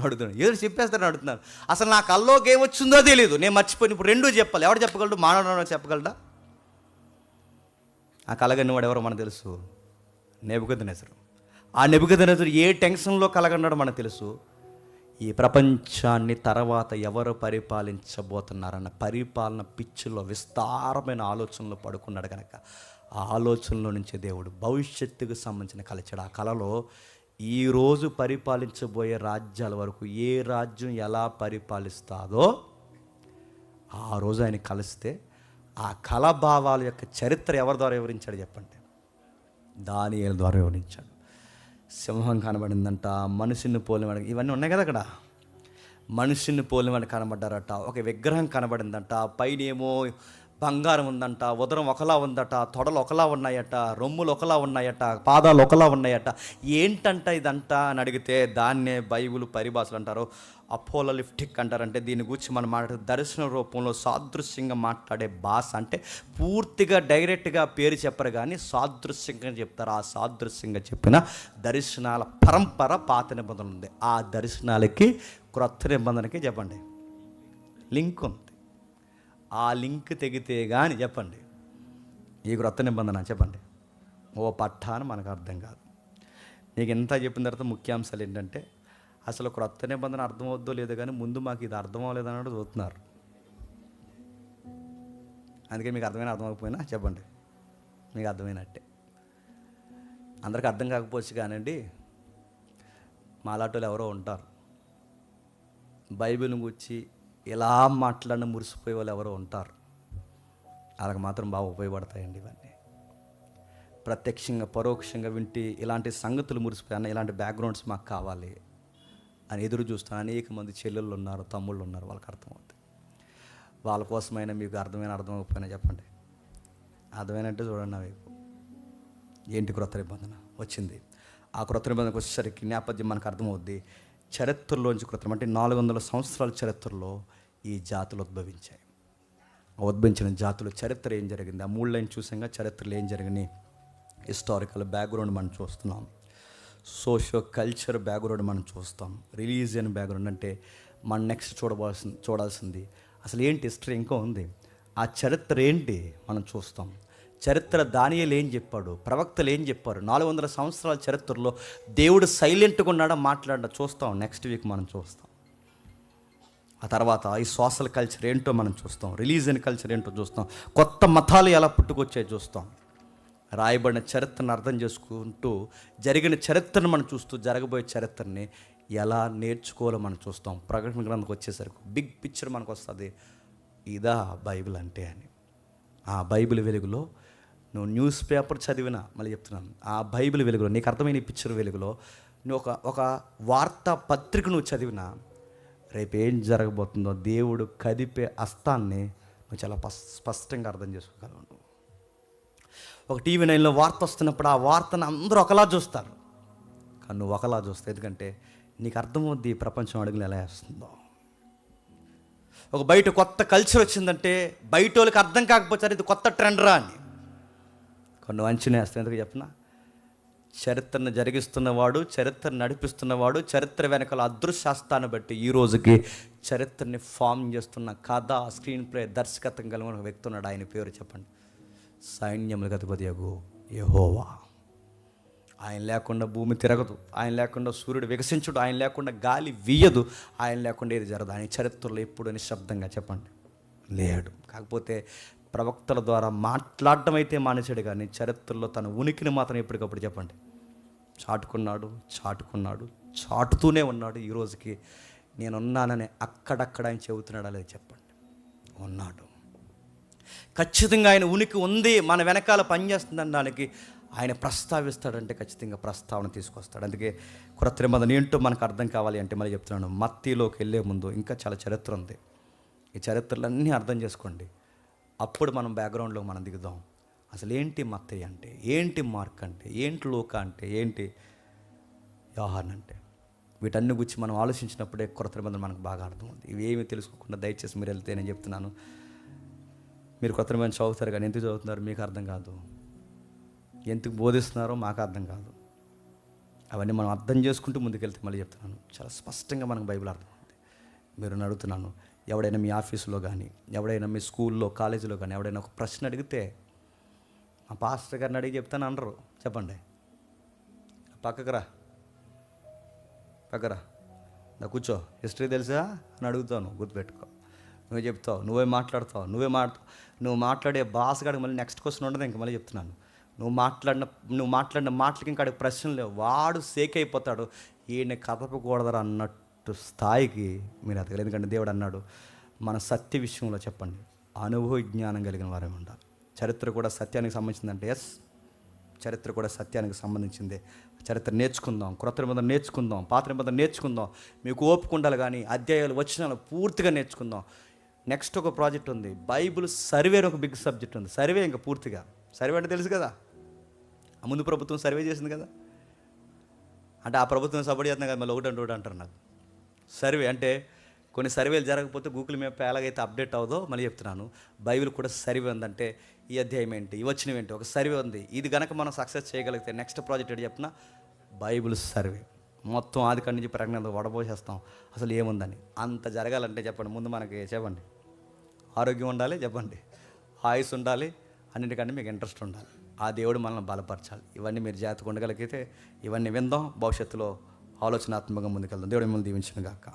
అడుగుతున్నాను, ఎదురు చెప్పేస్తారని అడుగుతున్నాను. అసలు నా కల్లోకి ఏమొచ్చిందో తెలియదు, నేను మర్చిపోయిన. ఇప్పుడు రెండూ చెప్పాలి. ఎవడు చెప్పగలడు, మానవుడు చెప్పగలడా? ఆ కలగని వాడు ఎవరో మనకు తెలుసు, నెబుకద్నెజరు. ఆ నెబుకద్నెజరు ఏ టెన్షన్లో కలగన్నాడో మనకు తెలుసు. ఈ ప్రపంచాన్ని తర్వాత ఎవరు పరిపాలించబోతున్నారన్న పరిపాలన పిచ్చిలో విస్తారమైన ఆలోచనలో పడుకున్నాడు కనుక ఆ ఆలోచనలో నుంచి దేవుడు భవిష్యత్తుకు సంబంధించిన కలచాడు. ఆ కళలో ఈరోజు పరిపాలించబోయే రాజ్యాల వరకు ఏ రాజ్యం ఎలా పరిపాలిస్తాదో ఆ రోజు ఆయన కలిస్తే ఆ కళాభావాల యొక్క చరిత్ర ఎవరి ద్వారా వివరించాడు చెప్పండి. దానియేలు ద్వారా వివరించాడు. సింహం కనబడిందంట, మనిషిని పోలివాడు, ఇవన్నీ ఉన్నాయి కదా అక్కడ. మనిషిని పోలివాడు కనబడ్డారట. ఒక విగ్రహం కనబడిందంట, పైన ఏమో బంగారం ఉందంట, ఉదరం ఒకలా ఉందట, తొడలు ఒకలా ఉన్నాయట, రొమ్ములు ఒకలా ఉన్నాయట, పాదాలు ఒకలా ఉన్నాయట. ఏంటంట ఇదంతా అని అడిగితే దాన్నే బైబిల్ పరిభాషలు అంటారు, అపోలోలిప్టిక్ అంటారంటే. దీని గురించి మనం మాట్లాడే దర్శన రూపంలో సాదృశ్యంగా మాట్లాడే భాష. అంటే పూర్తిగా డైరెక్ట్గా పేరు చెప్పరు కానీ సాదృశ్యంగా చెప్తారు. ఆ సాదృశ్యంగా చెప్పిన దర్శనాల పరంపర పాత నిబంధన ఉంది. ఆ దర్శనాలకి క్రొత్త నిబంధనకి చెప్పండి లింక్ ఉంది. ఆ లింక్ తెగితే కానీ చెప్పండి ఈ క్రొత్త నిబంధన చెప్పండి ఓ పట్టాను మనకు అర్థం కాదు. నీకు ఎంత చెప్పిన తర్వాత ముఖ్యాంశాలు ఏంటంటే, అసలు క్రొత్త నిబంధన అర్థమవుద్దో లేదో కానీ ముందు మాకు ఇది అర్థం అవ్వలేదు అన్నట్టు చూస్తున్నారు. అందుకే మీకు అర్థమైపోయినా చెప్పండి మీకు అర్థమైనట్టే. అందరికి అర్థం కాకపోవచ్చు కానండి, మాలాటోళ్ళు ఎవరో ఉంటారు బైబిల్ని గురించి ఇలా మాట్లాడిన మురిసిపోయే వాళ్ళు ఎవరో ఉంటారు. వాళ్ళకి మాత్రం బాగా ఉపయోగపడతాయండి ఇవన్నీ. ప్రత్యక్షంగా పరోక్షంగా వింటే ఇలాంటి సంగతులు మురిసిపోయాను, ఇలాంటి బ్యాక్గ్రౌండ్స్ మాకు కావాలి అని ఎదురు చూస్తాను. అనేక మంది చెల్లెళ్ళు ఉన్నారు, తమ్ముళ్ళు ఉన్నారు, వాళ్ళకి అర్థమవుతుంది. వాళ్ళ కోసమైనా మీకు అర్థమైపోయినా చెప్పండి. అర్థమైనట్టే చూడండి. వైపు ఏంటి క్రొత్త నిబంధన వచ్చింది. ఆ క్రొత్త నిబంధనకు వచ్చేసరికి నేపథ్యం మనకు అర్థమవుద్ది. చరిత్రలోంచి కృతం అంటే 400 సంవత్సరాల చరిత్రలో ఈ జాతులు ఉద్భవించాయి. ఉద్భవించిన జాతులు చరిత్ర ఏం జరిగింది, ఆ 3 లైన్ చూసాక చరిత్రలు ఏం జరిగినాయి, హిస్టారికల్ బ్యాక్గ్రౌండ్ మనం చూస్తున్నాం, సోషో కల్చర్ బ్యాక్గ్రౌండ్ మనం చూస్తాం, రిలీజియన్ బ్యాక్గ్రౌండ్ అంటే మనం నెక్స్ట్ చూడాల్సింది అసలు ఏంటి హిస్టరీ ఇంకా ఉంది. ఆ చరిత్ర ఏంటి మనం చూస్తాం. చరిత్ర దానియేలు ఏం చెప్పాడు, ప్రవక్తలు ఏం చెప్పారు, 400 సంవత్సరాల చరిత్రలో దేవుడు సైలెంట్గా ఉన్నాడా మాట్లాడా చూస్తాం. నెక్స్ట్ వీక్ మనం చూస్తాం. ఆ తర్వాత ఈ సోషల్ కల్చర్ ఏంటో మనం చూస్తాం, రిలీజియన్ కల్చర్ ఏంటో చూస్తాం, కొత్త మతాలు ఎలా పుట్టుకొచ్చాయో చూస్తాం. రాయబడిన చరిత్రను అర్థం చేసుకుంటూ జరిగిన చరిత్రను మనం చూస్తూ జరగబోయే చరిత్రని ఎలా నేర్చుకోవాలో మనం చూస్తాం. ప్రకటన గ్రంథంకి వచ్చేసరికి బిగ్ పిక్చర్ మనకు వస్తుంది, ఇదా బైబిల్ అంటే అని. ఆ బైబిల్ వెలుగులో నువ్వు న్యూస్ పేపర్ చదివినా, మళ్ళీ చెప్తున్నాను, ఆ బైబిల్ వెలుగులో నీకు అర్థమైన ఈ పిక్చర్ వెలుగులో నువ్వు ఒక వార్తా పత్రిక నువ్వు చదివినా రేపు ఏం జరగబోతుందో దేవుడు కదిపే హస్తాన్ని నువ్వు చాలా స్పష్టంగా అర్థం చేసుకోగలవు. ఒక టీవీ నైన్లో వార్త వస్తున్నప్పుడు ఆ వార్తను అందరూ ఒకలా చూస్తారు, కానీ నువ్వు ఒకలా చూస్తావు. ఎందుకంటే నీకు అర్థమవుద్ది ఈ ప్రపంచం అడుగులు ఎలా వేస్తుందో. ఒక బయట కొత్త కల్చర్ వచ్చిందంటే బయట వాళ్ళకి అర్థం కాకపోతే ఇది కొత్త ట్రెండ్ రా అని, కానీ నువ్వు అంచనా వేస్తావు. ఎందుకు చెప్పిన, చరిత్రను జరిగిస్తున్నవాడు, చరిత్రను నడిపిస్తున్నవాడు, చరిత్ర వెనకాల అదృశ్యాస్తాన్ని బట్టి ఈ రోజుకి చరిత్రని ఫామ్ చేస్తున్న కథ, స్క్రీన్ ప్లే, దర్శకత్వం కలిగిన ఒక వ్యక్తి ఉన్నాడు. ఆయన పేరు చెప్పండి. సైన్యములకు అధిపతియగు యెహోవా. ఆయన లేకుండా భూమి తిరగదు, ఆయన లేకుండా సూర్యుడు వికసించుడు, ఆయన లేకుండా గాలి వీయదు, ఆయన లేకుండా ఏది జరగదు. ఆయన చరిత్రలో ఎప్పుడు నిశ్శబ్దంగా చెప్పండి లేడు. కాకపోతే ప్రవక్తల ద్వారా మాట్లాడడం అయితే మానేశాడు, కానీ చరిత్రలో తన ఉనికిని మాత్రం ఎప్పటికప్పుడు చెప్పండి చాటుకున్నాడు, చాటుతూనే ఉన్నాడు. ఈ రోజుకి నేనున్నానని అక్కడక్కడ ఆయన చెబుతున్నాడా లేదు చెప్పండి. ఉన్నాడు. ఖచ్చితంగా ఆయన ఉనికి ఉంది, మన వెనకాల పనిచేస్తుందని దానికి ఆయన ప్రస్తావిస్తాడంటే ఖచ్చితంగా ప్రస్తావన తీసుకొస్తాడు. అందుకే క్రొత్త నిబంధన ఏంటో మనకు అర్థం కావాలి అంటే మళ్ళీ చెప్తున్నాను, మత్తీలోకి వెళ్ళే ముందు ఇంకా చాలా చరిత్ర ఉంది. ఈ చరిత్రలన్నీ అర్థం చేసుకోండి, అప్పుడు మనం బ్యాక్గ్రౌండ్లో మనం దిగుదాం. అసలు ఏంటి మత్తయి అంటే, ఏంటి మార్క్ అంటే, ఏంటి లూకా అంటే, ఏంటి యోహాన్ అంటే, వీటన్ని గురించి మనం ఆలోచించినప్పుడే క్రొత్త నిబంధన మనకు బాగా అర్థమవుతుంది. ఇవేమీ తెలుసుకోకుండా దయచేసి మీరు వెళ్తే నేను చెప్తున్నాను, మీరు కొత్త నిబంధన చదువుతారు కానీ ఎందుకు చదువుతున్నారు మీకు అర్థం కాదు, ఎందుకు బోధిస్తున్నారో మాకు అర్థం కాదు. అవన్నీ మనం అర్థం చేసుకుంటూ ముందుకెళ్తే మళ్ళీ చెప్తున్నాను, చాలా స్పష్టంగా మనకు బైబిల్ అర్థమవుతుంది. మీరు అడుగుతున్నాను, ఎవడైనా మీ ఆఫీసులో కానీ, ఎవడైనా మీ స్కూల్లో, కాలేజీలో కానీ ఎవడైనా ఒక ప్రశ్న అడిగితే మా పాస్టర్ గారిని అడిగి చెప్తాను అనరు. చెప్పండి, పక్కరా నా కూర్చో, హిస్టరీ తెలుసా అని అడుగుతాను, గుర్తుపెట్టుకో. నువ్వే చెప్తావు, నువ్వే మాట్లాడతావు. నువ్వు మాట్లాడే భాషగాడికి మళ్ళీ నెక్స్ట్ క్వశ్చన్ ఉండదు. ఇంక మళ్ళీ చెప్తున్నాను, నువ్వు మాట్లాడిన మాటలకి ఇంకా అడిగి ప్రశ్నలు లేవు. వాడు సేక్ అయిపోతాడు, ఈయన కదపకూడదరా అన్నట్టు స్థాయికి మీరు ఎదగలేదు. ఎందుకంటే దేవుడు అన్నాడు, మన సత్య విషయంలో చెప్పండి అనుభవ జ్ఞానం కలిగిన వారే ఉండాలి. చరిత్ర కూడా సత్యానికి సంబంధించిందంటే ఎస్, చరిత్ర కూడా సత్యానికి సంబంధించిందే. చరిత్ర నేర్చుకుందాం, క్రొత్త నిబంధన నేర్చుకుందాం, పాత నిబంధన నేర్చుకుందాం. మీకు ఓపిక ఉండాలి, కానీ అధ్యాయాలు వచనాలు పూర్తిగా నేర్చుకుందాం. నెక్స్ట్ ఒక ప్రాజెక్ట్ ఉంది, బైబిల్ సర్వే అని ఒక బిగ్ సబ్జెక్ట్ ఉంది. సర్వే ఇంకా పూర్తిగా, సర్వే అంటే తెలుసు కదా, ఆ ముందు ప్రభుత్వం సర్వే చేసింది కదా, అంటే ఆ ప్రభుత్వం సపోర్ట్ చేస్తుంది కదా, మళ్ళీ ఒకటి అంటారు నాకు. సర్వే అంటే కొన్ని సర్వేలు జరగకపోతే గూగుల్ మ్యాప్ ఎలాగైతే అప్డేట్ అవుదో మళ్ళీ చెప్తున్నాను, బైబిల్ కూడా సర్వే ఉందంటే ఈ అధ్యాయం ఏంటి, ఈ వచ్చినవి ఏంటి, ఒక సర్వే ఉంది. ఇది కనుక మనం సక్సెస్ చేయగలిగితే నెక్స్ట్ ప్రాజెక్ట్ ఏంటి చెప్పిన, బైబిల్ సర్వే మొత్తం ఆది కాడి నుంచి ప్రజ్ఞ వడబోసేస్తాం అసలు ఏముందని. అంత జరగాలంటే చెప్పండి, ముందు మనకి చెప్పండి ఆరోగ్యం ఉండాలి, చెప్పండి ఆయుస్ ఉండాలి, అన్నిటికంటే మీకు ఇంట్రెస్ట్ ఉండాలి. ఆ దేవుడు మనల్ని బలపరచాలి. ఇవన్నీ మీరు జాగ్రత్తగా ఉండగలిగితే ఇవన్నీ విందాం, భవిష్యత్తులో ఆలోచనాత్మకంగా ముందుకెళ్దాం. దేవుడు మిమ్మల్ని దీవించును గాక.